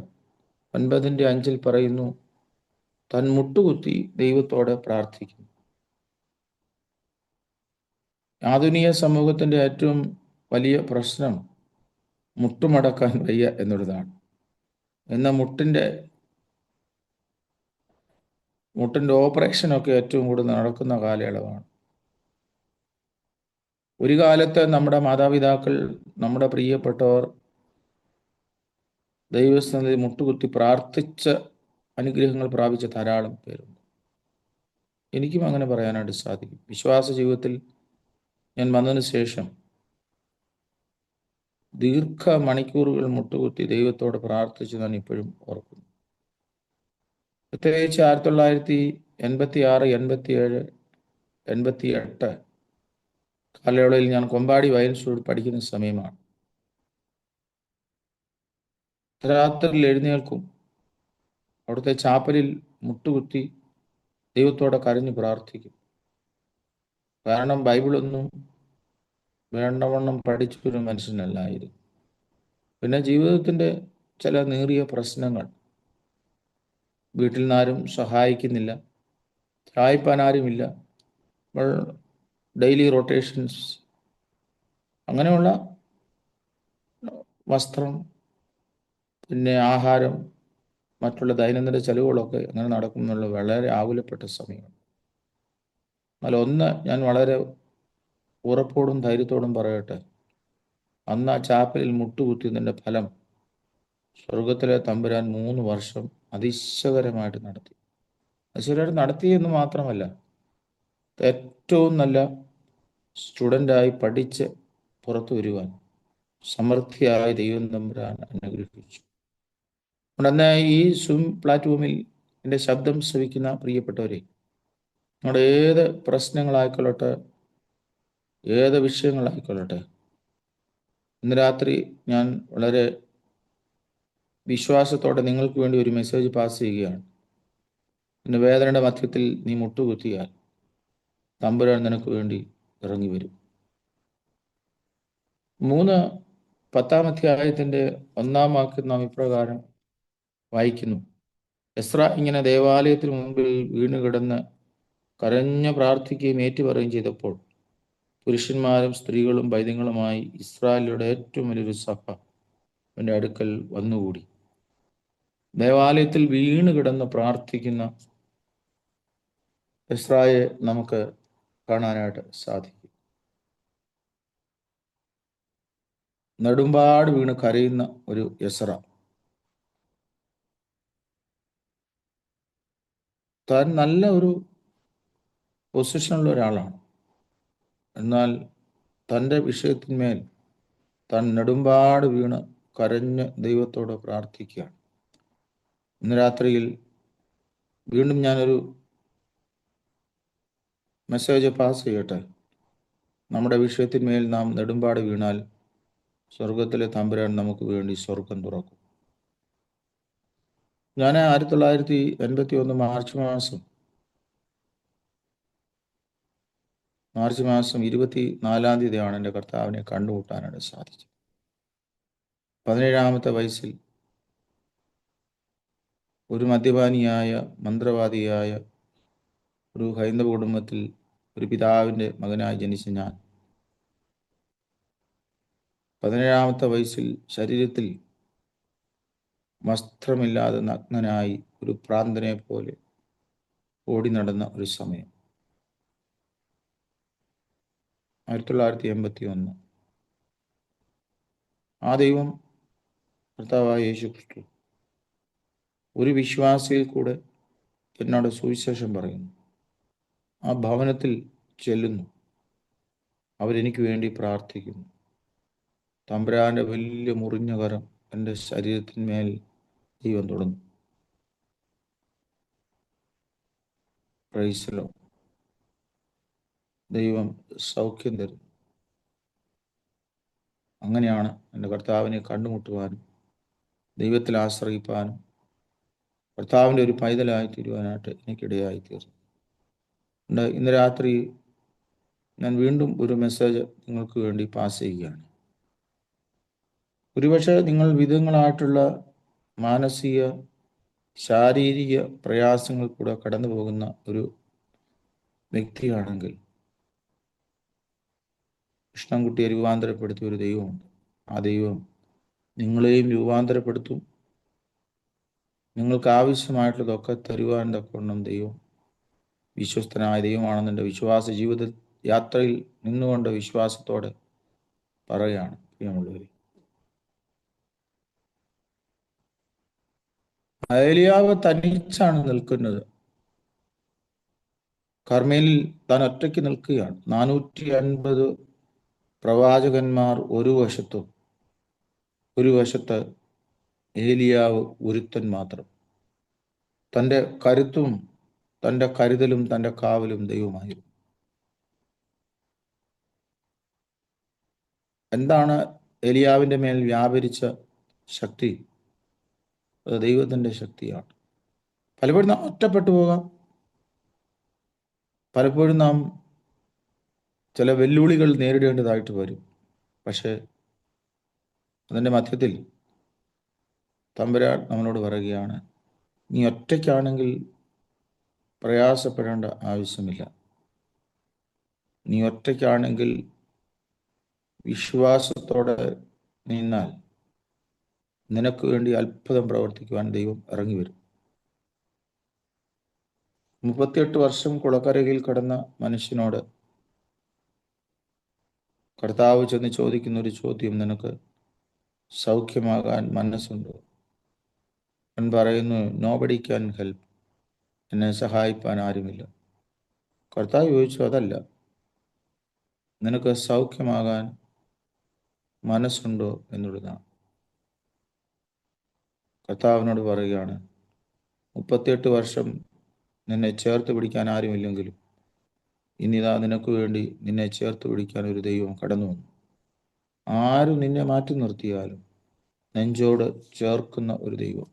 9:5 പറയുന്നു, താൻ മുട്ടുകുത്തി ദൈവത്തോടെ പ്രാർത്ഥിക്കുന്നു. ആധുനിക സമൂഹത്തിൻ്റെ ഏറ്റവും വലിയ പ്രശ്നം മുട്ടുമടക്കാൻ വയ്യ എന്നുള്ളതാണ്. എന്നാൽ മുട്ടിൻ്റെ ഓപ്പറേഷനൊക്കെ ഏറ്റവും കൂടുതൽ നടക്കുന്ന കാലയളവാണ്. ഒരു കാലത്ത് നമ്മുടെ മാതാപിതാക്കൾ, നമ്മുടെ പ്രിയപ്പെട്ടവർ ദൈവസന്നിധി മുട്ടുകുത്തി പ്രാർത്ഥിച്ച അനുഗ്രഹങ്ങൾ പ്രാപിച്ച ധാരാളം പേരുണ്ട്. എനിക്കും അങ്ങനെ പറയാനായിട്ട് സാധിക്കും. വിശ്വാസ ജീവിതത്തിൽ ഞാൻ വന്നതിന് ശേഷം ദീർഘ മണിക്കൂറുകൾ മുട്ടുകുത്തി ദൈവത്തോട് പ്രാർത്ഥിച്ച് ഞാൻ ഇപ്പോഴും ഓർക്കുന്നു. പ്രത്യേകിച്ച് 1986, 87, 88 കാലയളവിൽ ഞാൻ കൊമ്പാടി വയൽ സ്കൂളിൽ പഠിക്കുന്ന സമയമാണ്. രാത്രിയിൽ എഴുന്നേൽക്കും, അവിടുത്തെ ചാപ്പലിൽ മുട്ടുകുത്തി ദൈവത്തോടെ കരഞ്ഞു പ്രാർത്ഥിക്കും. കാരണം ബൈബിളൊന്നും വേണ്ടവണ്ണം പഠിച്ചൊരു മനുഷ്യനല്ലായിരുന്നു. പിന്നെ ജീവിതത്തിൻ്റെ ചില നേറിയ പ്രശ്നങ്ങൾ, വീട്ടിൽ നിന്നാരും സഹായിക്കുന്നില്ല, സഹായിപ്പാനാരുമില്ല, ഡെയിലി റൊട്ടേഷൻസ്, അങ്ങനെയുള്ള വസ്ത്രം, പിന്നെ ആഹാരം, മറ്റുള്ള ദൈനംദിന ചെലവുകളൊക്കെ അങ്ങനെ നടക്കുന്നുള്ള വളരെ ആകുലപ്പെട്ട സമയമാണ്. എന്നാൽ ഒന്ന് ഞാൻ വളരെ ഉറപ്പോടും ധൈര്യത്തോടും പറയട്ടെ, അന്ന് ആ ചാപ്പലിൽ മുട്ടുകുത്തിയതിൻ്റെ ഫലം സ്വർഗത്തിലെ തമ്പുരാൻ 3 വർഷം അതിശയകരമായിട്ട് നടത്തി. അതിശയകരമായിട്ട് നടത്തിയെന്ന് മാത്രമല്ല, ഏറ്റവും നല്ല സ്റ്റുഡൻ്റായി പഠിച്ച് പുറത്തു വരുവാൻ സമൃദ്ധിയായ ദൈവം തമ്പുരാൻ അനുഗ്രഹിച്ചു. അതുകൊണ്ട് ഈ സ്വിം പ്ലാറ്റ്ഫോമിൽ എൻ്റെ ശബ്ദം ശ്രവിക്കുന്ന പ്രിയപ്പെട്ടവരെ, നിങ്ങളുടെ ഏത് പ്രശ്നങ്ങളായിക്കൊള്ളട്ടെ, ഏത് വിഷയങ്ങളായിക്കൊള്ളട്ടെ, ഇന്ന് രാത്രി ഞാൻ വളരെ വിശ്വാസത്തോടെ നിങ്ങൾക്ക് വേണ്ടി ഒരു മെസ്സേജ് പാസ് ചെയ്യുകയാണ്. നിന്റെ വേദനയുടെ മധ്യത്തിൽ നീ മുട്ടുകുത്തിയാൽ തമ്പുരാൻ നിനക്ക് വേണ്ടി ഇറങ്ങി വരും. 3, 10-ാം അധ്യായത്തിൻ്റെ 1-ാം വാക്യം നാം ഇപ്രകാരം വായിക്കുന്നു. എസ്ര ഇങ്ങനെ ദേവാലയത്തിന് മുമ്പിൽ വീണുകിടന്ന് കരഞ്ഞു പ്രാർത്ഥിക്കുകയും ഏറ്റുപറയുകയും ചെയ്തപ്പോൾ പുരുഷന്മാരും സ്ത്രീകളും പൈതങ്ങളുമായി ഇസ്രായേലിയുടെ ഏറ്റവും വലിയൊരു സഭ അവൻ്റെ അടുക്കൽ വന്നുകൂടി. ദേവാലയത്തിൽ വീണ് കിടന്ന് പ്രാർത്ഥിക്കുന്ന എസ്രായെ നമുക്ക് കാണാനായിട്ട് സാധിക്കും. നെടുമ്പാട് വീണ് കരയുന്ന ഒരു എസ്ര. താൻ നല്ല ഒരു പൊസിഷനുള്ള ഒരാളാണ്, എന്നാൽ തൻ്റെ വിഷയത്തിന്മേൽ താൻ നെടുമ്പാട് വീണ് കരഞ്ഞ് ദൈവത്തോട് പ്രാർത്ഥിക്കുകയാണ്. ഇന്ന് രാത്രിയിൽ വീണ്ടും ഞാനൊരു മെസ്സേജ് പാസ് ചെയ്യട്ടെ. നമ്മുടെ വിഷയത്തിന്മേൽ നാം നെടുമ്പാട് വീണാൽ സ്വർഗത്തിലെ തമ്പുരാൻ നമുക്ക് വേണ്ടി സ്വർഗം തുറക്കും. ഞാൻ 1981 മാർച്ച് മാസം 24-ാം തീയതിയാണ് എൻ്റെ കർത്താവിനെ കണ്ടുമുട്ടാനായിട്ട് സാധിച്ചത്. 17-ാമത്തെ വയസ്സിൽ ഒരു മദ്യപാനിയായ, മന്ത്രവാദിയായ ഒരു ഹൈന്ദവ കുടുംബത്തിൽ ഒരു പിതാവിൻ്റെ മകനായി ജനിച്ച ഞാൻ 17-ാമത്തെ വയസ്സിൽ ശരീരത്തിൽ വസ്ത്രമില്ലാതെ നഗ്നനായി ഒരു ഭ്രാന്തനെ പോലെ ഓടി നടന്ന ഒരു സമയം 1981. ആ ദൈവം കർത്താവായ യേശു ക്രിസ്തു ഒരു വിശ്വാസിയിൽ കൂടെ എന്നോട് സുവിശേഷം പറയുന്നു. ആ ഭവനത്തിൽ ചെല്ലുന്നു. അവരെനിക്ക് വേണ്ടി പ്രാർത്ഥിക്കുന്നു. തമ്പുരാന്റെ വലിയ മുറിഞ്ഞ കരം എൻ്റെ ശരീരത്തിന്മേൽ ദൈവം തുടർന്നു. Praise the Lord. ദൈവം സൗഖ്യം തരുന്നു. അങ്ങനെയാണ് എൻ്റെ കർത്താവിനെ കണ്ടുമുട്ടുവാനും ദൈവത്തിൽ ആശ്രയിപ്പാനും കർത്താവിൻ്റെ ഒരു പൈതലായി തീരുവാനായിട്ട് എനിക്കിടയായി തീർന്നു. ഇന്ന് രാത്രി ഞാൻ വീണ്ടും ഒരു മെസ്സേജ് നിങ്ങൾക്ക് വേണ്ടി പാസ് ചെയ്യുകയാണ്. ഒരുപക്ഷെ നിങ്ങൾ വിധങ്ങളായിട്ടുള്ള മാനസിക ശാരീരിക പ്രയാസങ്ങൾ കൂടെ കടന്നു പോകുന്ന ഒരു വ്യക്തിയാണെങ്കിൽ കൃഷ്ണൻകുട്ടിയെ രൂപാന്തരപ്പെടുത്തിയ ഒരു ദൈവമുണ്ട്. ആ ദൈവം നിങ്ങളെയും രൂപാന്തരപ്പെടുത്തും. നിങ്ങൾക്ക് ആവശ്യമായിട്ടുള്ളതൊക്കെ തരുവാൻ തക്കവണ്ണം ദൈവം വിശ്വസ്തനായ ദൈവമാണെന്നെൻ്റെ വിശ്വാസ ജീവിത യാത്രയിൽ നിന്നുകൊണ്ട് വിശ്വാസത്തോടെ പറയുകയാണ്. പ്രിയമുള്ളവരെ, ഏലിയാവ് തനിച്ചാണ് നിൽക്കുന്നത്. കർമ്മേലിൽ താൻ ഒറ്റയ്ക്ക് നിൽക്കുകയാണ്. 450 പ്രവാചകന്മാർ ഒരു വശത്തും, ഒരു വശത്ത് ഏലിയാവ് ഒരുത്തൻ മാത്രം. തൻ്റെ കരുത്തും തൻ്റെ കരുതലും തൻ്റെ കാവലും ദൈവമായിരുന്നു. എന്താണ് ഏലിയാവിൻ്റെ മേൽ വ്യാപരിച്ച ശക്തി? അത് ദൈവത്തിൻ്റെ ശക്തിയാണ്. പലപ്പോഴും നാം ഒറ്റപ്പെട്ടു പോകാം. പലപ്പോഴും നാം ചില വെല്ലുവിളികൾ നേരിടേണ്ടതായിട്ട് വരും. പക്ഷേ അതിൻ്റെ മധ്യത്തിൽ തമ്പുരാൻ നമ്മളോട് പറയുകയാണ്, നീ ഒറ്റയ്ക്കാണെങ്കിൽ പ്രയാസപ്പെടേണ്ട ആവശ്യമില്ല. നീ ഒറ്റയ്ക്കാണെങ്കിൽ വിശ്വാസത്തോടെ നിന്നാൽ നിനക്ക് വേണ്ടി അത്ഭുതം പ്രവർത്തിക്കുവാൻ ദൈവം ഇറങ്ങി വരും. 38 വർഷം കുളക്കരയിൽ കിടന്ന മനുഷ്യനോട് കർത്താവ് ചെന്ന് ചോദിക്കുന്ന ഒരു ചോദ്യം, നിനക്ക് സൗഖ്യമാകാൻ മനസ്സുണ്ടോ? അവൻ പറയുന്നു, നോബഡി ക്യാൻ ഹെൽപ്പ്, എന്നെ സഹായിപ്പാൻ ആരുമില്ല. കർത്താവ് ചോദിച്ചു, അതല്ല, നിനക്ക് സൗഖ്യമാകാൻ മനസ്സുണ്ടോ എന്നുള്ളതാണ്. കർത്താവിനോട് പറയുകയാണ്, 38 വർഷം നിന്നെ ചേർത്ത് പിടിക്കാൻ ആരുമില്ലെങ്കിലും ഇനിതാ നിനക്ക് വേണ്ടി നിന്നെ ചേർത്ത് പിടിക്കാൻ ഒരു ദൈവം കടന്നു വന്നു. ആരും നിന്നെ മാറ്റി നിർത്തിയാലും നെഞ്ചോട് ചേർക്കുന്ന ഒരു ദൈവം.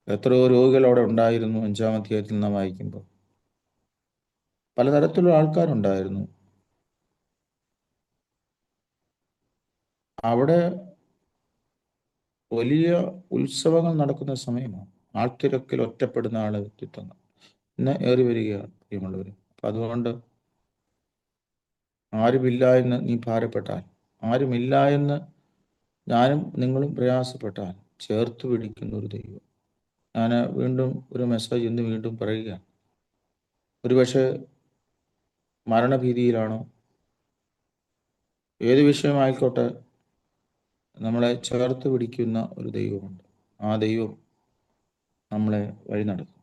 എത്രയോ രോഗികൾ അവിടെ ഉണ്ടായിരുന്നു. 5-ാം അധ്യായത്തിൽ നാം വായിക്കുമ്പോൾ പലതരത്തിലുള്ള ആൾക്കാരുണ്ടായിരുന്നു. അവിടെ വലിയ ഉത്സവങ്ങൾ നടക്കുന്ന സമയമാണ്. ആൾത്തിരക്കിൽ ഒറ്റപ്പെടുന്ന ആളെ വ്യക്തിത്വങ്ങൾ ഇന്ന് ഏറി വരികയാണ് പ്രിയമുള്ളവർ. അപ്പം അതുകൊണ്ട് ആരുമില്ല എന്ന് നീ ഭാരപ്പെട്ടാൽ, ആരുമില്ല എന്ന് ഞാനും നിങ്ങളും പ്രയാസപ്പെട്ടാൽ ചേർത്ത് പിടിക്കുന്ന ഒരു ദൈവം. ഞാൻ വീണ്ടും ഒരു മെസ്സേജ് ഇന്ന് വീണ്ടും പറയുകയാണ്. ഒരുപക്ഷെ മരണഭീതിയിലാണോ, ഏത് വിഷയമായിക്കോട്ടെ, നമ്മളെ ചേർത്ത് പിടിക്കുന്ന ഒരു ദൈവമുണ്ട്. ആ ദൈവം നമ്മളെ വഴി നടത്തും.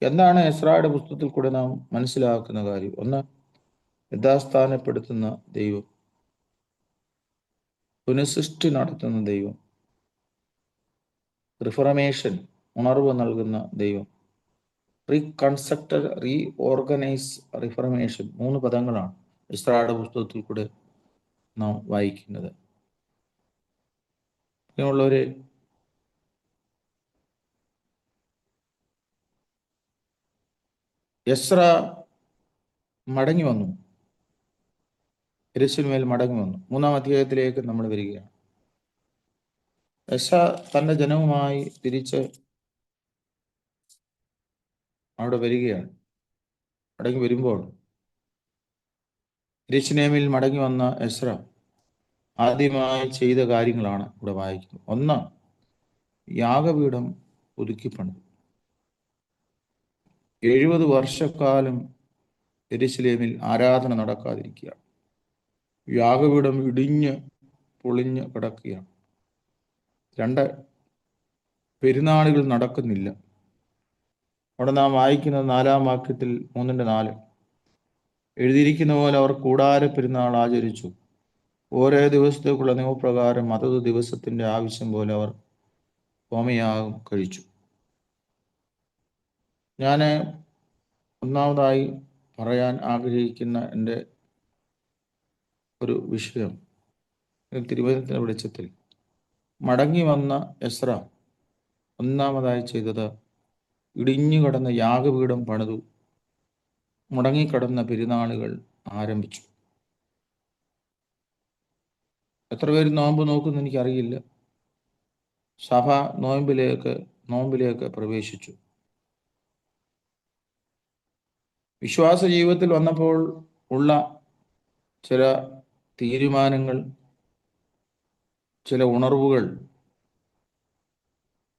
എന്താണ് എസ്രായുടെ പുസ്തകത്തിൽ കൂടെ നാം മനസ്സിലാക്കുന്ന കാര്യം? ഒന്ന്, യഥാസ്ഥാനപ്പെടുത്തുന്ന ദൈവം, പുനഃസൃഷ്ടി നടത്തുന്ന ദൈവം, റിഫർമേഷൻ ഉണർവ് നൽകുന്ന ദൈവം, റീകൺസ്ട്രക്ട്, റീ ഓർഗനൈസ്, റിഫർമേഷൻ. 3 പദങ്ങളാണ് എസ്രായുടെ പുസ്തകത്തിൽ കൂടെ നാം വായിക്കുന്നത്. ഇങ്ങനെയുള്ളവരെ, എസ്ര മടങ്ങി വന്നു, യെരൂശലേമിൽ മടങ്ങി വന്നു. 3-ാം അധ്യായത്തിലേക്ക് നമ്മൾ വരികയാണ്. എസ്ര തൻ്റെ ജനവുമായി തിരിച്ച് അവിടെ വരികയാണ്. മടങ്ങി വരുമ്പോൾ യെരൂശലേമിൽ മടങ്ങി വന്ന എസ്ര ആദ്യമായി ചെയ്ത കാര്യങ്ങളാണ് ഇവിടെ വായിക്കുന്നത്. ഒന്ന്, യാഗപീഠം പുതുക്കിപ്പണിതു. 70 വർഷക്കാലം യെരൂശലേമിൽ ആരാധന നടക്കാതിരിക്കുകയാണ്. യാഗപീഠം ഇടിഞ്ഞ് പൊളിഞ്ഞ് കിടക്കുകയാണ്. 2, പെരുന്നാളുകൾ നടക്കുന്നില്ല. അവിടെ നാം വായിക്കുന്നത് 4-ാം വാക്യത്തിൽ 3:4 എഴുതിയിരിക്കുന്ന പോലെ അവർ കൂടാര പെരുന്നാൾ ആചരിച്ചു. ഓരോ ദിവസത്തേക്കുള്ള നിയമപ്രകാരം അതത് ദിവസത്തിന്റെ ആവശ്യം പോലെ അവർ ഹോമയാഗം കഴിച്ചു. ഞാൻ ഒന്നാമതായി പറയാൻ ആഗ്രഹിക്കുന്ന എൻ്റെ ഒരു വിഷയം, തിരുവചനത്തിന്റെ വെളിച്ചത്തിൽ മടങ്ങി വന്ന എസ്ര ഒന്നാമതായി ചെയ്തത് ഇടിഞ്ഞു കിടന്ന യാഗപീഠം പണിതു, മുടങ്ങിക്കിടന്ന പെരുന്നാളുകൾ ആരംഭിച്ചു. എത്ര പേര് നോമ്പ് നോക്കുന്നു എനിക്കറിയില്ല. സഭ നോമ്പിലേക്ക് പ്രവേശിച്ചു. വിശ്വാസ ജീവിതത്തിൽ വന്നപ്പോൾ ഉള്ള ചില തീരുമാനങ്ങൾ, ചില ഉണർവുകൾ,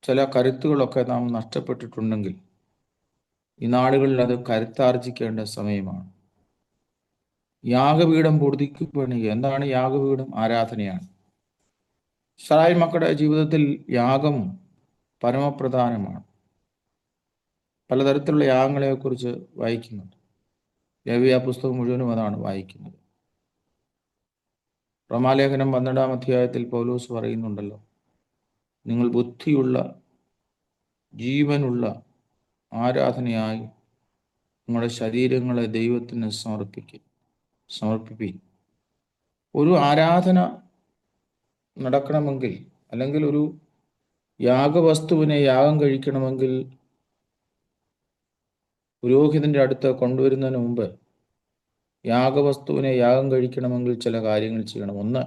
ചില കരുത്തുകളൊക്കെ നാം നഷ്ടപ്പെട്ടിട്ടുണ്ടെങ്കിൽ ഈ നാടുകളിൽ അത് കരുത്താർജിക്കേണ്ട സമയമാണ്. യാഗപീഠം പുതുക്കിപ്പണിയുക. എന്താണ് യാഗപീഠം? ആരാധനയാണ്. ഇസ്രായേൽ മക്കളുടെ ജീവിതത്തിൽ യാഗം പരമപ്രധാനമാണ്. പലതരത്തിലുള്ള യാഗങ്ങളെക്കുറിച്ച് വായിക്കുന്നുണ്ട്. ലേവ്യ പുസ്തകം മുഴുവനും അതാണ് വായിക്കുന്നത്. റോമാലേഖനം 12-ാം അധ്യായത്തിൽ പൗലോസ് പറയുന്നുണ്ടല്ലോ, നിങ്ങൾ ബുദ്ധിയുള്ള ജീവനുള്ള ആരാധനയായി നിങ്ങളുടെ ശരീരങ്ങളെ ദൈവത്തിന് സമർപ്പിപ്പീൻ. ഒരു ആരാധന നടക്കണമെങ്കിൽ, അല്ലെങ്കിൽ ഒരു യാഗവസ്തുവിനെ യാഗം കഴിക്കണമെങ്കിൽ പുരോഹിതന്റെ അടുത്ത് കൊണ്ടുവരുന്നതിന് മുമ്പ് യാഗവസ്തുവിനെ യാഗം കഴിക്കണമെങ്കിൽ ചില കാര്യങ്ങൾ ചെയ്യണം. 1,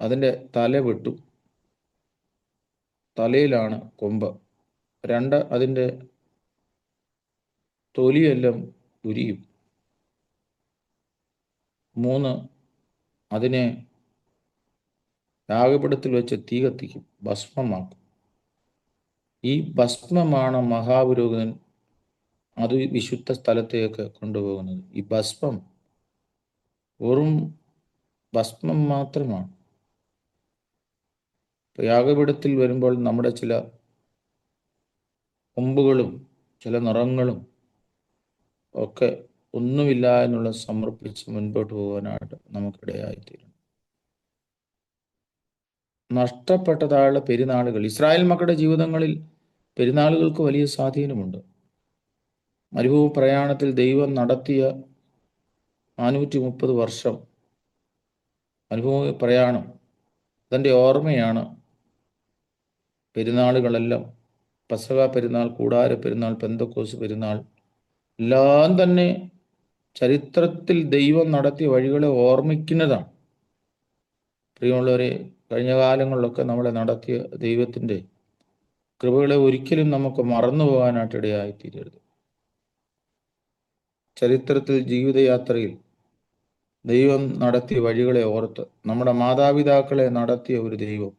അതിൻ്റെ തല വെട്ടും, തലയിലാണ് കൊമ്പ്. 2, അതിൻ്റെ തൊലിയെല്ലാം ഉരിയും. 3, അതിനെ യാഗപീഠത്തിൽ വെച്ച് തീ കത്തിക്കും, ഭസ്മമാക്കും. ഈ ഭസ്മമാണ് മഹാപുരോഹിതൻ അത് വിശുദ്ധ സ്ഥലത്തേക്ക് കൊണ്ടുപോകുന്നത്. ഈ ഭസ്മം വെറും ഭസ്മം മാത്രമാണ്. യാഗപീഠത്തിൽ വരുമ്പോൾ നമ്മുടെ ചില കൊമ്പുകളും ചില നിറങ്ങളും ഒക്കെ ഒന്നുമില്ല എന്നുള്ള സമർപ്പിച്ച് മുൻപോട്ട് പോകാനായിട്ട് നമുക്കിടയായിത്തീരും. നഷ്ടപ്പെട്ടതായുള്ള പെരുന്നാളുകൾ. ഇസ്രായേൽ മക്കളുടെ ജീവിതങ്ങളിൽ പെരുന്നാളുകൾക്ക് വലിയ സ്വാധീനമുണ്ട്. മരുഭൂമി പ്രയാണത്തിൽ ദൈവം നടത്തിയ 430 വർഷം മരുഭൂമി പ്രയാണം, അതിൻ്റെ ഓർമ്മയാണ് പെരുന്നാളുകളെല്ലാം. പെസഹ പെരുന്നാൾ, കൂടാര പെരുന്നാൾ, പെന്തക്കോസ്ത് പെരുന്നാൾ എല്ലാം തന്നെ ചരിത്രത്തിൽ ദൈവം നടത്തിയ വഴികളെ ഓർമ്മിക്കുന്നതാണ്. പ്രിയമുള്ളവരെ, കഴിഞ്ഞ കാലങ്ങളിലൊക്കെ നമ്മളെ നടത്തിയ ദൈവത്തിൻ്റെ കൃപകളെ ഒരിക്കലും നമുക്ക് മറന്നു പോകാനായിട്ട് ഇടയായിത്തീരരുത്. ചരിത്രത്തിൽ, ജീവിതയാത്രയിൽ ദൈവം നടത്തിയ വഴികളെ ഓർത്ത്, നമ്മുടെ മാതാപിതാക്കളെ നടത്തിയ ഒരു ദൈവം,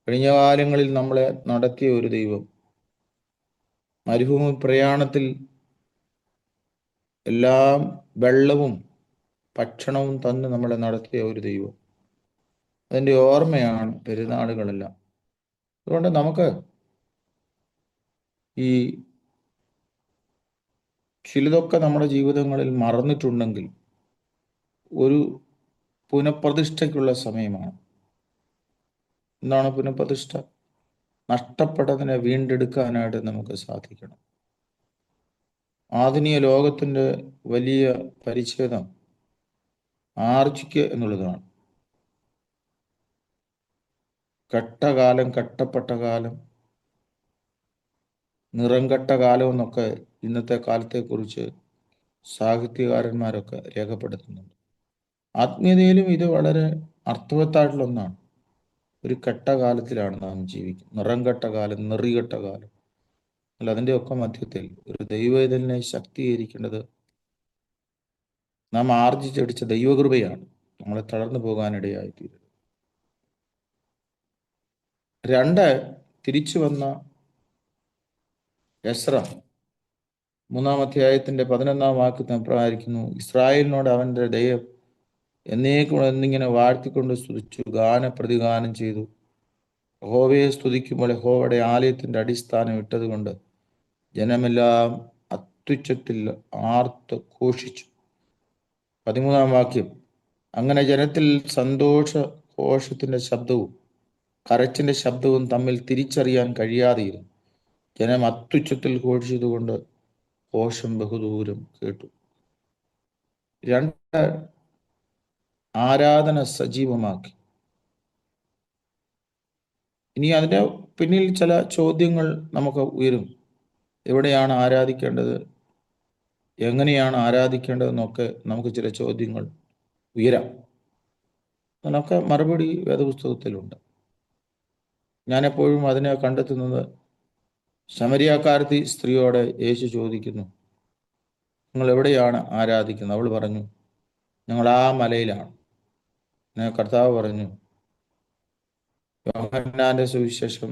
കഴിഞ്ഞ കാലങ്ങളിൽ നമ്മളെ നടത്തിയ ഒരു ദൈവം, മരുഭൂമി പ്രയാണത്തിൽ എല്ലാം വെള്ളവും ഭക്ഷണവും തന്ന് നമ്മളെ നടത്തിയ ഒരു ദൈവം, അതിൻ്റെ ഓർമ്മയാണ് പെരുന്നാളുകളെല്ലാം. അതുകൊണ്ട് നമുക്ക് ഈ ചിലതൊക്കെ നമ്മുടെ ജീവിതങ്ങളിൽ മറന്നിട്ടുണ്ടെങ്കിൽ ഒരു പുനഃപ്രതിഷ്ഠയ്ക്കുള്ള സമയമാണ്. എന്താണ് പുനഃപ്രതിഷ്ഠ? നഷ്ടപ്പെട്ടതിനെ വീണ്ടെടുക്കാനായിട്ട് നമുക്ക് സാധിക്കണം. ആധുനിക ലോകത്തിൻ്റെ വലിയ പരിച്ഛേദം ആർജിക്കുക എന്നുള്ളതാണ്. കെട്ടകാലം, കെട്ടപ്പെട്ട കാലം, നിറം കെട്ട കാലം എന്നൊക്കെ ഇന്നത്തെ കാലത്തെക്കുറിച്ച് സാഹിത്യകാരന്മാരൊക്കെ രേഖപ്പെടുത്തുന്നുണ്ട്. ആത്മീയതയിലും ഇത് വളരെ അർത്ഥവത്തായിട്ടുള്ള ഒന്നാണ്. ഒരു കെട്ടകാലത്തിലാണ് നാം ജീവിക്കുന്നത്. നിറം കെട്ട കാലം, നെറികെട്ട കാലം, അല്ല, അതിൻ്റെ ഒക്കെ മധ്യത്തിൽ ഒരു ദൈവവേദനെ ശക്തീകരിക്കേണ്ടത് നാം ആർജിച്ചടിച്ച ദൈവകൃപയാണ് നമ്മളെ തളർന്നു പോകാനിടയായിത്തീരുന്നത്. രണ്ട്, തിരിച്ചു വന്ന എസ്ര 3-ാം അധ്യായത്തിന്റെ 11-ാം വാക്യത്തിൽ പ്രകാരിക്കുന്നു, ഇസ്രായേലിനോട് അവന്റെ ദയ എന്നേക്കും എന്നിങ്ങനെ വാഴ്ത്തിക്കൊണ്ട് സ്തുതിച്ചു, പ്രതിഗാനം ചെയ്തു. യഹോവയെ സ്തുതിക്കുമ്പോൾ യഹോവയുടെ ആലയത്തിന്റെ അടിസ്ഥാനം ഇട്ടതുകൊണ്ട് ജനമെല്ലാം അത്യുച്ചത്തിൽ ആർത്ത് ഘോഷിച്ചു. 13-ാം വാക്യം, അങ്ങനെ ജനത്തിൽ സന്തോഷ ഘോഷത്തിന്റെ ശബ്ദവും കരച്ചിന്റെ ശബ്ദവും തമ്മിൽ തിരിച്ചറിയാൻ കഴിയാതെയിരുന്നു. ജനം അത്യുച്ചത്തിൽ ഘോഷിച്ചതുകൊണ്ട് ഘോഷം ബഹുദൂരം കേട്ടു. രണ്ട്, ആരാധന സജീവമാക്കി. ഇനി അതിൻ്റെ പിന്നിൽ ചില ചോദ്യങ്ങൾ നമുക്ക് ഉയരും. എവിടെയാണ് ആരാധിക്കേണ്ടത്, എങ്ങനെയാണ് ആരാധിക്കേണ്ടതെന്നൊക്കെ നമുക്ക് ചില ചോദ്യങ്ങൾ ഉയരാം. അതിനൊക്കെ മറുപടി വേദപുസ്തകത്തിലുണ്ട്. ഞാനെപ്പോഴും അതിനെ കണ്ടെത്തുന്നത് ശമരിയാക്കാരത്തി സ്ത്രീയോട് യേശു ചോദിക്കുന്നു, നിങ്ങൾ എവിടെയാണ് ആരാധിക്കുന്നത്? അവൾ പറഞ്ഞു, ഞങ്ങൾ ആ മലയിലാണ്. കർത്താവ് പറഞ്ഞു, യോഹന്നാന്റെ സുവിശേഷം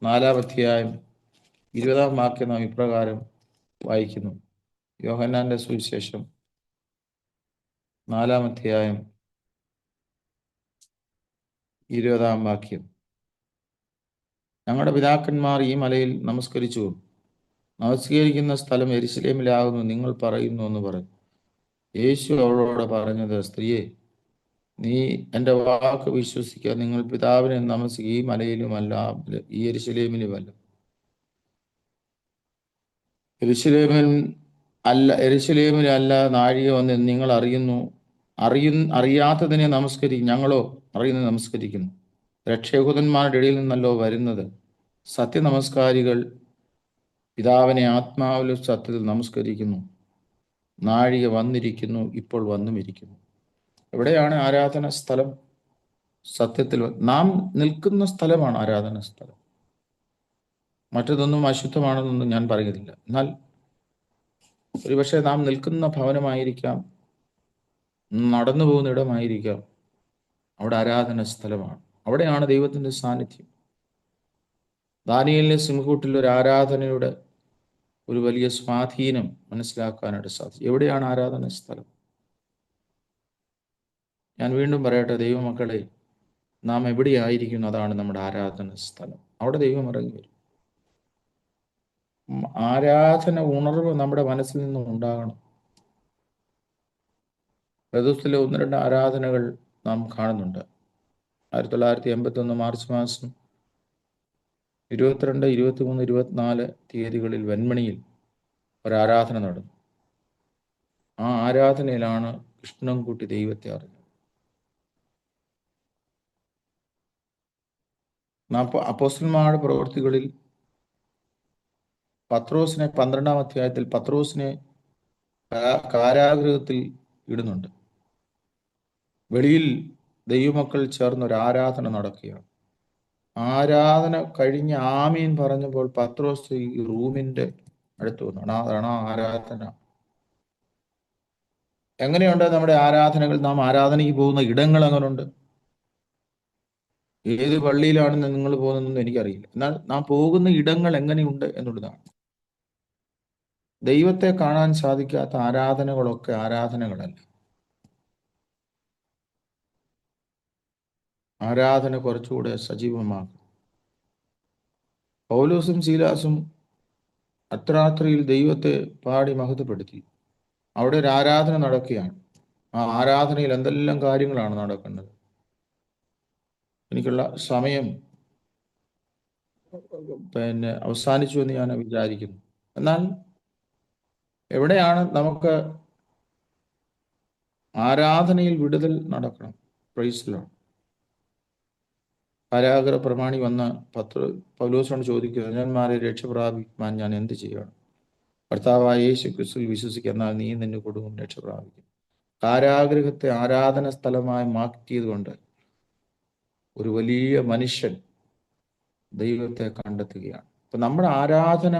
4-ാം അധ്യായം 20-ാം വാക്യം നാം ഇപ്രകാരം വായിക്കുന്നു. യോഹന്നാന്റെ സുവിശേഷം 4-ാം അധ്യായം 20-ാം വാക്യം, ഞങ്ങളുടെ പിതാക്കന്മാർ ഈ മലയിൽ നമസ്കരിച്ചു, നമസ്കരിക്കുന്ന സ്ഥലം യെരൂശലേമിലാകുന്നു നിങ്ങൾ പറയുന്നു എന്ന് പറഞ്ഞു. യേശു അവളോട് പറഞ്ഞത്, സ്ത്രീയെ, നീ എൻ്റെ വാക്ക് വിശ്വസിക്കുക. നിങ്ങൾ പിതാവിനെ ഈ മലയിലുമല്ല, ഈ യെരൂശലേമിലുമല്ല. യെരൂശലേമിലല്ല നാഴിക വന്ന് നിങ്ങൾ അറിയാത്തതിനെ ഞങ്ങളോ അറിയുന്നത് നമസ്കരിക്കുന്നു. രക്ഷയൂതന്മാരുടെ ഇടയിൽ നിന്നല്ലോ വരുന്നത്. സത്യനമസ്കാരികൾ പിതാവിനെ ആത്മാവിലും സത്യത്തിൽ നമസ്കരിക്കുന്നു. നാഴിക വന്നിരിക്കുന്നു, ഇപ്പോൾ വന്നുമിരിക്കുന്നു. എവിടെയാണ് ആരാധന സ്ഥലം? സത്യത്തിൽ നാം നിൽക്കുന്ന സ്ഥലമാണ് ആരാധന സ്ഥലം. മറ്റതൊന്നും അശുദ്ധമാണെന്നൊന്നും ഞാൻ പറയുന്നില്ല. എന്നാൽ ഒരുപക്ഷെ നാം നിൽക്കുന്ന ഭവനമായിരിക്കാം, നടന്നു പോകുന്ന ഇടമായിരിക്കാം, അവിടെ ആരാധന സ്ഥലമാണ്. അവിടെയാണ് ദൈവത്തിൻ്റെ സാന്നിധ്യം. ദാനിയേലിന്റെ സിംഹകൂട്ടിൽ ഒരു ആരാധനയുടെ ഒരു വലിയ സ്വാധീനം മനസ്സിലാക്കാനായിട്ട് സാധിക്കും. എവിടെയാണ് ആരാധന സ്ഥലം? ഞാൻ വീണ്ടും പറയട്ടെ, ദൈവമക്കളെ, നാം എവിടെയായിരിക്കുന്നു അതാണ് നമ്മുടെ ആരാധന സ്ഥലം. അവിടെ ദൈവം ഇറങ്ങി വരും. ആരാധന ഉണർവ് നമ്മുടെ മനസ്സിൽ നിന്നും ഉണ്ടാകണം. വേദപുസ്തകത്തിലെ 1-2 ആരാധനകൾ നാം കാണുന്നുണ്ട്. 1981 മാർച്ച് മാസം 22, 23, 24 തീയതികളിൽ വെൺമണിയിൽ ഒരാരാധന നടന്നു. ആ ആരാധനയിലാണ് കൃഷ്ണൻകുട്ടി ദൈവത്തെ അറിഞ്ഞത്. അപ്പോസ്തലന്മാരുടെ പ്രവൃത്തികളിൽ പത്രോസിനെ 12-ാം അധ്യായത്തിൽ പത്രോസിനെ കാരാഗൃഹത്തിൽ ഇടുന്നുണ്ട്. വെളിയിൽ ദൈവമക്കൾ ചേർന്ന് ഒരു ആരാധന നടക്കുകയാണ്. ആരാധന കഴിഞ്ഞ് ആമീൻ പറഞ്ഞപ്പോൾ പത്രോസ് ഈ റൂമിന്റെ അടുത്ത് വന്നു. അതാണ് ആരാധന. എങ്ങനെയുണ്ട് നമ്മുടെ ആരാധനകൾ? നാം ആരാധനയ്ക്ക് പോകുന്ന ഇടങ്ങൾ എങ്ങനെയുണ്ട്? ഏത് പള്ളിയിലാണെന്ന് നിങ്ങൾ പോകുന്നതെന്ന് എനിക്കറിയില്ല. എന്നാൽ നാം പോകുന്ന ഇടങ്ങൾ എങ്ങനെയുണ്ട് എന്നുള്ളതാണ്. ദൈവത്തെ കാണാൻ സാധിക്കാത്ത ആരാധനകളൊക്കെ ആരാധനകളല്ല. ആരാധന കുറച്ചുകൂടെ സജീവമാകും. പൗലോസും ശീലാസും അർദ്ധരാത്രിയിൽ ദൈവത്തെ പാടി മഹത്വപ്പെടുത്തി. അവിടെ ഒരു ആരാധന നടക്കുകയാണ്. ആ ആരാധനയിൽ എന്തെല്ലാം കാര്യങ്ങളാണ് നടക്കുന്നത്. എനിക്കുള്ള സമയം അവസാനിച്ചു എന്ന് ഞാൻ വിചാരിക്കുന്നു. എന്നാൽ എവിടെയാണ് നമുക്ക് ആരാധനയിൽ വിടുതൽ നടക്കണം? Praise Lord. കാരാഗൃഹ പ്രമാണി വന്ന പൗലോസിനോട് ചോദിക്കുന്നത്, അന്യന്മാരെ രക്ഷ പ്രാപിക്കാൻ ഞാൻ എന്ത് ചെയ്യണം? കർത്താവായ യേശു ക്രിസ്തുവിൽ വിശ്വസിക്കുക, എന്നാൽ നീ നിന്റെ കുടുംബം രക്ഷ പ്രാപിക്കും. കാരാഗൃഹത്തെ ആരാധന സ്ഥലമായി മാറ്റിയത് കൊണ്ട് ഒരു വലിയ മനുഷ്യൻ ദൈവത്തെ കണ്ടെത്തുകയാണ്. അപ്പൊ നമ്മുടെ ആരാധന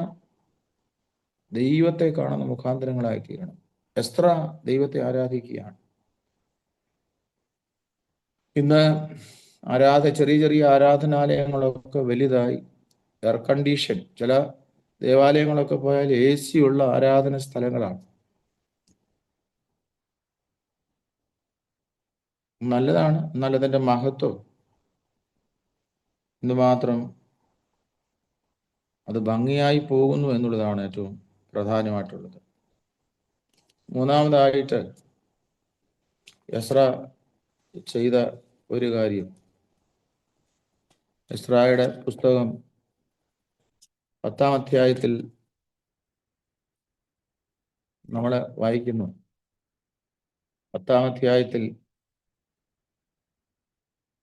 ദൈവത്തെ കാണുന്ന മുഖാന്തരങ്ങളായി തീരണം. എസ്ത്ര ദൈവത്തെ ആരാധിക്കുകയാണ്. ഇന്ന് ചെറിയ ചെറിയ ആരാധനാലയങ്ങളൊക്കെ വലുതായി, എയർ കണ്ടീഷൻ, ചില ദേവാലയങ്ങളൊക്കെ പോയാൽ AC ഉള്ള ആരാധന സ്ഥലങ്ങളാണ്. നല്ലതാണ്, എന്നാൽ അതിൻ്റെ മഹത്വം എന്തുമാത്രം അത് ഭംഗിയായി പോകുന്നു എന്നുള്ളതാണ് ഏറ്റവും പ്രധാനമായിട്ടുള്ളത്. മൂന്നാമതായിട്ട് എസ്ര ചെയ്ത ഒരു കാര്യം, എസ്രായുടെ പുസ്തകം 10-ാം അധ്യായത്തിൽ നമ്മൾ വായിക്കുന്നു. 10-ാം അധ്യായത്തിൽ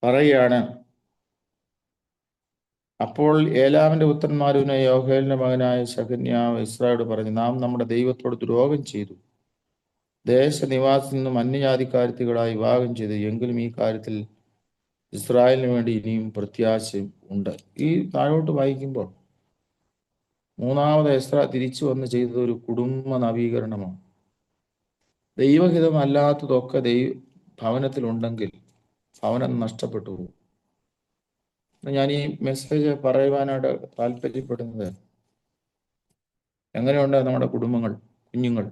പറയുകയാണ്, അപ്പോൾ ഏലാമിന്റെ പുത്രന്മാരുവിനെ യോഹേലിന്റെ മകനായ ശെഖന്യാവ് ഇസ്രായേലോട് പറഞ്ഞു, നാം നമ്മുടെ ദൈവത്തോട് ദ്രോഹം ചെയ്തു, ദേശനിവാസിൽ നിന്നും അന്യജാതിക്കാരത്തികളായി വിവാഹം ചെയ്തു. എങ്കിലും ഈ കാര്യത്തിൽ ഇസ്രായേലിന് വേണ്ടി ഇനിയും പ്രത്യാശ ഉണ്ട്. ഈ താഴോട്ട് വായിക്കുമ്പോൾ മൂന്നാമത് എസ്ര തിരിച്ചു വന്ന് ചെയ്തത് ഒരു കുടുംബ നവീകരണമാണ്. ദൈവഹിതമല്ലാത്തതൊക്കെ ഭവനത്തിലുണ്ടെങ്കിൽ ഭവനം നഷ്ടപ്പെട്ടു പോകും. ഞാൻ ഈ മെസ്സേജ് പറയുവാനായിട്ട് താല്പര്യപ്പെടുന്നത്, എങ്ങനെയുണ്ട് നമ്മുടെ കുടുംബങ്ങൾ, കുഞ്ഞുങ്ങൾ.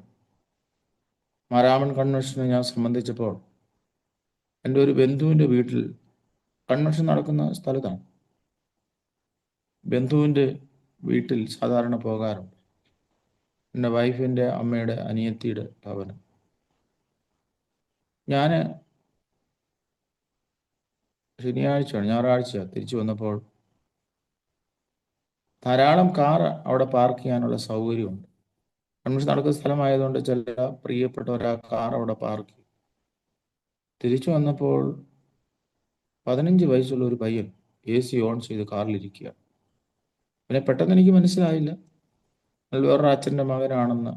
മാരാമൺ കൺവെൻഷനെ ഞാൻ സംബന്ധിച്ചപ്പോൾ എൻ്റെ ഒരു ബന്ധുവിൻ്റെ വീട്ടിൽ കൺവെൻഷൻ നടക്കുന്ന സ്ഥലത്താണ്. ബന്ധുവിൻ്റെ വീട്ടിൽ സാധാരണ പോകാറുണ്ട്. എൻ്റെ വൈഫിൻ്റെ അമ്മയുടെ അനിയത്തിയുടെ ഭവനം. ഞാൻ ഞായറാഴ്ച തിരിച്ചു വന്നപ്പോൾ ധാരാളം കാർ അവിടെ പാർക്ക് ചെയ്യാനുള്ള സൗകര്യമുണ്ട്. കൺവെൻഷൻ നടക്കുന്ന സ്ഥലമായതുകൊണ്ട് ചില പ്രിയപ്പെട്ടവർ ആ കാർ അവിടെ പാർക്ക് ചെയ്യും. തിരിച്ചു വന്നപ്പോൾ 15 വയസ്സുള്ള ഒരു പയ്യൻ AC ഓൺ ചെയ്ത് കാറിലിരിക്കുക. പിന്നെ പെട്ടെന്ന് എനിക്ക് മനസ്സിലായില്ല, വേറൊരു അച്ഛൻ്റെ മകനാണെന്ന്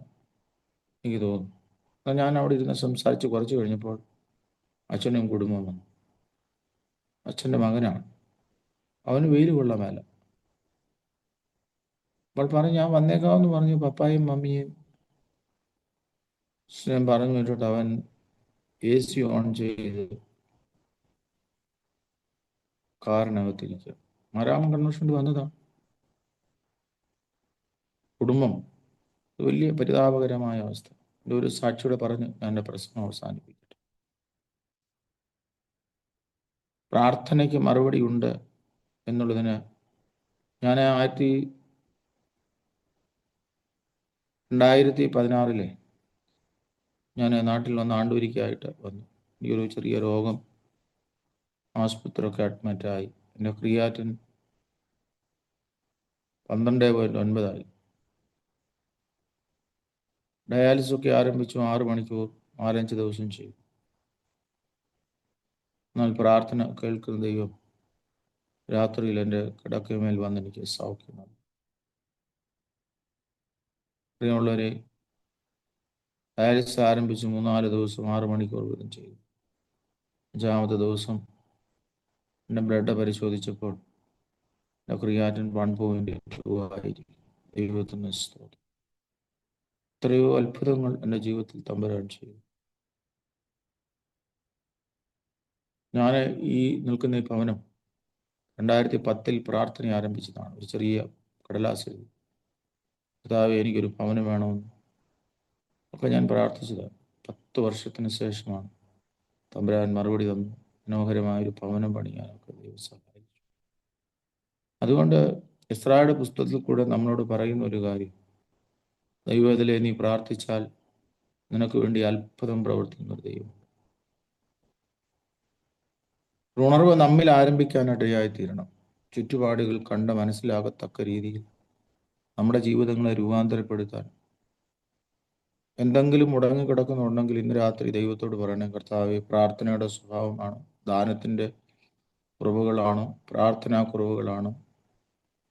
എനിക്ക് തോന്നുന്നു. എന്നാൽ ഞാൻ അവിടെ ഇരുന്ന് സംസാരിച്ച് കുറച്ച് കഴിഞ്ഞപ്പോൾ അച്ഛനും കുടുംബം വന്നു. അച്ഛൻ്റെ മകനാണ്, അവന് വെയിൽ കൊള്ളാൻ മേല. അപ്പോൾ പറഞ്ഞു, ഞാൻ വന്നേക്കാമെന്ന് പറഞ്ഞു. പപ്പായും മമ്മിയും ഞാൻ പറഞ്ഞു കേട്ടിട്ട് അവൻ AC ഓൺ ചെയ്ത് കാറിനകത്തിരിക്കുക. മാരാമൺ കൺവെൻഷനിൽ വന്നതാണ്. കുടുംബം വലിയ പരിതാപകരമായ അവസ്ഥ. എൻ്റെ ഒരു സാക്ഷിയോടെ പറഞ്ഞ് ഞാൻ എൻ്റെ പ്രശ്നം അവസാനിപ്പിക്കട്ടെ. പ്രാർത്ഥനയ്ക്ക് മറുപടി ഉണ്ട് എന്നുള്ളതിന് ഞാൻ 2016 ഞാൻ നാട്ടിൽ വന്ന് ആണ്ടൂരിക്കായിട്ട് വന്നു. ഈ ഒരു ചെറിയ രോഗം, ആശുപത്രിയൊക്കെ അഡ്മിറ്റായി. എൻ്റെ ക്രിയാറ്റിൻ 12.9 ഡയാലിസിസ് ഒക്കെ ആരംഭിച്ചു. 6 മണിക്കൂർ 4-5 ദിവസം ചെയ്തു. എന്നാൽ പ്രാർത്ഥന കേൾക്കുന്ന ദൈവം രാത്രിയിൽ എൻ്റെ കിടക്കമേൽ വന്ന് എനിക്ക് സൗഖ്യം നൽകി. പ്രിയമുള്ളവരെ, ഡയാലിസിസ് ആരംഭിച്ച് 3-4 ദിവസം 6 മണിക്കൂർ വീതം ചെയ്തു. 5-ാമത്തെ ദിവസം എൻ്റെ ബ്ലഡ് പരിശോധിച്ചപ്പോൾ എൻ്റെ ക്രിയാറ്റിൻ 1.2 ആയിരിക്കും. ദൈവത്തിന് സ്തോത്രം. എത്രയോ അത്ഭുതങ്ങൾ എൻ്റെ ജീവിതത്തിൽ തമ്പുരാൻ ചെയ്തു. ഞാൻ ഈ നിൽക്കുന്ന ഈ ഭവനം 2010 പ്രാർത്ഥന ആരംഭിച്ചതാണ്. ഒരു ചെറിയ കടലാസിൽ, കർത്താവേ എനിക്കൊരു ഭവനം വേണമെന്ന് ഒക്കെ ഞാൻ പ്രാർത്ഥിച്ചതാണ്. 10 വർഷത്തിന് ശേഷമാണ് തമ്പുരാൻ മറുപടി തന്നു. മനോഹരമായൊരു ഭവനം പണിയാനൊക്കെ ദൈവം സഹായിച്ചു. അതുകൊണ്ട് എസ്രായുടെ പുസ്തകത്തിൽ കൂടെ നമ്മളോട് പറയുന്ന ഒരു കാര്യം, ദൈവത്തിലെ നീ പ്രാർത്ഥിച്ചാൽ നിനക്ക് വേണ്ടി അത്ഭുതം പ്രവർത്തിക്കുന്ന ഒരു ദൈവം. ഉണർവ് നമ്മിൽ ആരംഭിക്കാനിടയായി തീരണം. ചുറ്റുപാടുകൾ കണ്ട് മനസ്സിലാകത്തക്ക രീതിയിൽ നമ്മുടെ ജീവിതങ്ങളെ രൂപാന്തരപ്പെടുത്താൻ എന്തെങ്കിലും മുടങ്ങിക്കിടക്കുന്നുണ്ടെങ്കിൽ ഇന്ന് രാത്രി ദൈവത്തോട് പറയണേ, കർത്താവേ, പ്രാർത്ഥനയുടെ സ്വഭാവമാണ്, ദാനത്തിൻ്റെ കുറവുകളാണോ, പ്രാർത്ഥനാ കുറവുകളാണോ,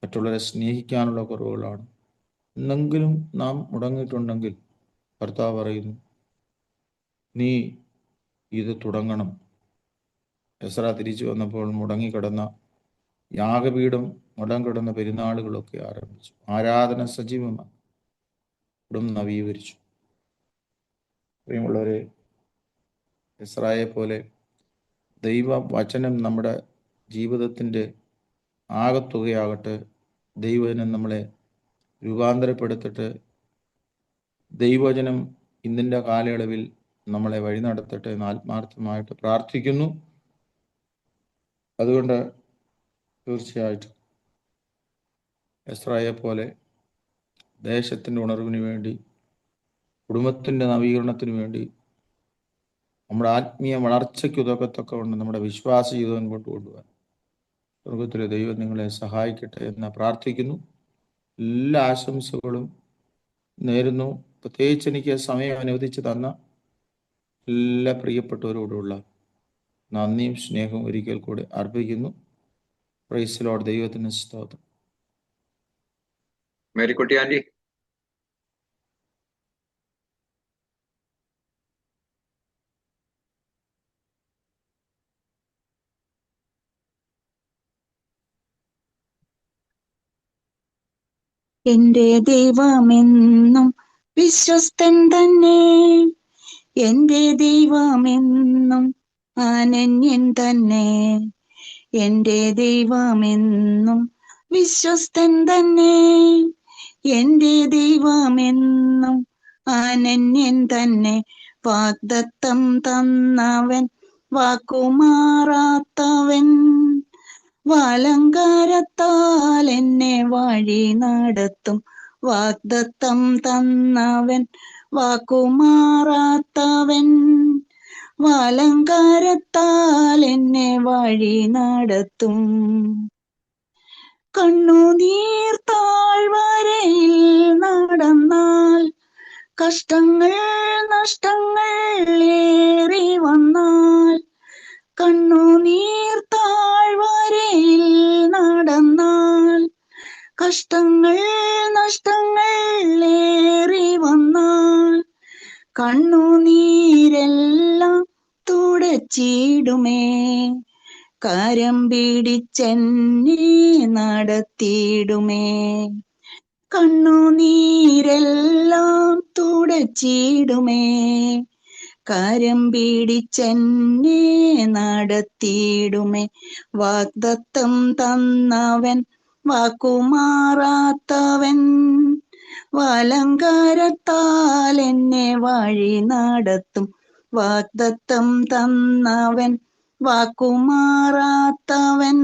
മറ്റുള്ളവരെ സ്നേഹിക്കാനുള്ള കുറവുകളാണ്, എന്തെങ്കിലും നാം മുടങ്ങിയിട്ടുണ്ടെങ്കിൽ കർത്താവ് പറയുന്നു, നീ ഇത് തുടങ്ങണം. എസ്ര തിരിച്ചു വന്നപ്പോൾ മുടങ്ങിക്കിടന്ന യാഗപീഠം മുടം കിടന്ന പെരുന്നാളുകളൊക്കെ ആരംഭിച്ചു. ആരാധന സജീവമായി നവീകരിച്ചു. പ്രിയമുള്ളവരെ, ഇസ്രായേൽ പോലെ ദൈവ വചനം നമ്മുടെ ജീവിതത്തിൻ്റെ ആകത്തുകയാകട്ടെ. ദൈവജനം നമ്മളെ രൂപാന്തരപ്പെടുത്തിട്ട് ദൈവജനം ഇന്നിൻ്റെ കാലയളവിൽ നമ്മളെ വഴി നടത്തട്ടെ എന്ന് ആത്മാർത്ഥമായിട്ട് പ്രാർത്ഥിക്കുന്നു. അതുകൊണ്ട് തീർച്ചയായിട്ടും ഇസ്രായേൽ പോലെ ദേശത്തിൻ്റെ ഉണർവിന് വേണ്ടി, കുടുംബത്തിൻ്റെ നവീകരണത്തിന് വേണ്ടി, നമ്മുടെ ആത്മീയ വളർച്ചയ്ക്ക് ഉതകത്തൊക്കെ നമ്മുടെ വിശ്വാസ ജീവിതം മുൻപോട്ട് കൊണ്ടുപോകാൻ സ്വർഗത്തിലെ ദൈവം നിങ്ങളെ സഹായിക്കട്ടെ എന്ന് പ്രാർത്ഥിക്കുന്നു. എല്ലാ ആശംസകളും നേരുന്നു. പ്രത്യേകിച്ച് എനിക്ക് സമയം അനുവദിച്ച് തന്ന എല്ലാ പ്രിയപ്പെട്ടവരോടുള്ള നന്ദിയും സ്നേഹവും ഒരിക്കൽ കൂടി അർപ്പിക്കുന്നു. Praise lord. ദൈവത്തിന് സ്തോത്രം. മേരിക്കുട്ടി ആന്റി. എന്റെ ദൈവമെന്നും വിശ്വസ്തൻ തന്നെ, എന്റെ ദൈവമെന്നും അനന്യൻ തന്നെ. എന്റെ ദൈവമെന്നും വിശ്വസ്തൻ തന്നെ, എന്റെ ദൈവമെന്നും അനന്യൻ തന്നെ. വാഗ്ദത്തം തന്നവൻ, വാക്കുമാറാത്തവൻ, വാലങ്കാരത്താൽ എന്നെ വഴി നടത്തും. വാഗ്ദത്തം തന്നവൻ, വാക്കുമാറാത്തവൻ, വാലങ്കാരത്താൽ എന്നെ വഴി നടത്തും. കണ്ണുനീർ താഴ്വരയിൽ നടന്നാൽ, കഷ്ടങ്ങൾ നഷ്ടങ്ങൾ ഏറി വന്നാൽ, കണ്ണുനീർ താഴ്വരയിൽ നടന്നാൽ, കഷ്ടങ്ങൾ നഷ്ടങ്ങൾ ഏറി വന്നാൽ, കണ്ണുനീരെല്ലാം തുടച്ചിടുമേ, കരം പിടിച്ചെന്നെ നടത്തിയിടുമേ. കണ്ണുനീരെല്ലാം തുടച്ചിടുമേ, കരം പിടിച്ചെന്നെ നടത്തിയിടുമേ. വാഗ്ദത്തം തന്നവൻ, വാക്കുമാറാത്തവൻ, വാലങ്കാരത്താൽ എന്നെ വഴി നടത്തും. വാഗ്ദത്തം തന്നവൻ, വാക്കുമാറാത്തവൻ,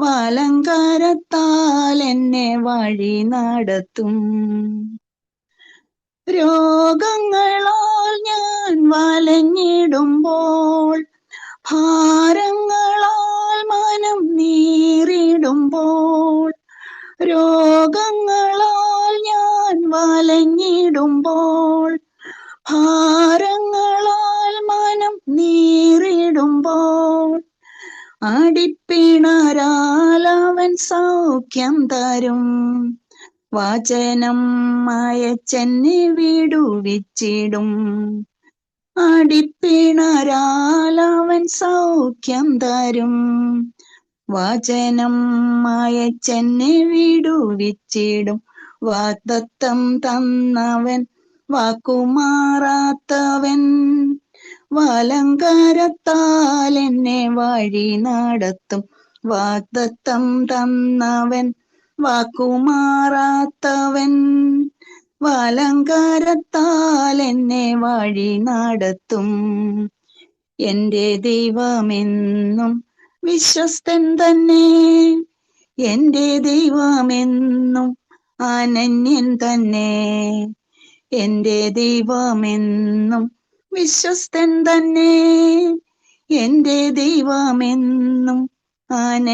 വാലങ്കാരത്താൽ എന്നെ വഴി നടത്തും. രോഗങ്ങളാൽ ഞാൻ വലഞ്ഞിടുമ്പോൾ, ഭാരങ്ങളാൽ മനം നീറിടുമ്പോൾ, രോഗങ്ങളാൽ ഞാൻ വലഞ്ഞിടുമ്പോൾ, ഭാരങ്ങളാൽ മനം നീറിടുമ്പോൾ, അടിപ്പിണരാൽ അവൻ സൗഖ്യം തരും. വചനം അയച്ചെന്നെ വിടുവിച്ചിടും. അടിപ്പിണരാൽ അവൻ സൗഖ്യം തരും. വചനം അയച്ചെന്നെ വിടുവിച്ചിടും. വാഗ്ദത്തം തന്നവൻ, വാക്കുമാറാത്തവൻ, വാലങ്കാരത്താൽ എന്നെ വഴി നടത്തും. വാഗ്ദത്തം തന്നവൻ, വാക്കുമാറാത്തവൻ, വാലങ്കാരത്താൽ എന്നെ വഴി നടത്തും. എന്റെ ദൈവമെന്നും വിശ്വസ്തൻ തന്നെ, എന്റെ ദൈവമെന്നും അനന്യൻ തന്നെ. എന്റെ ദൈവമെന്നും വിശ്വസ്തൻ തന്നെ, എന്റെ ദൈവമെന്നും അനന്യൻ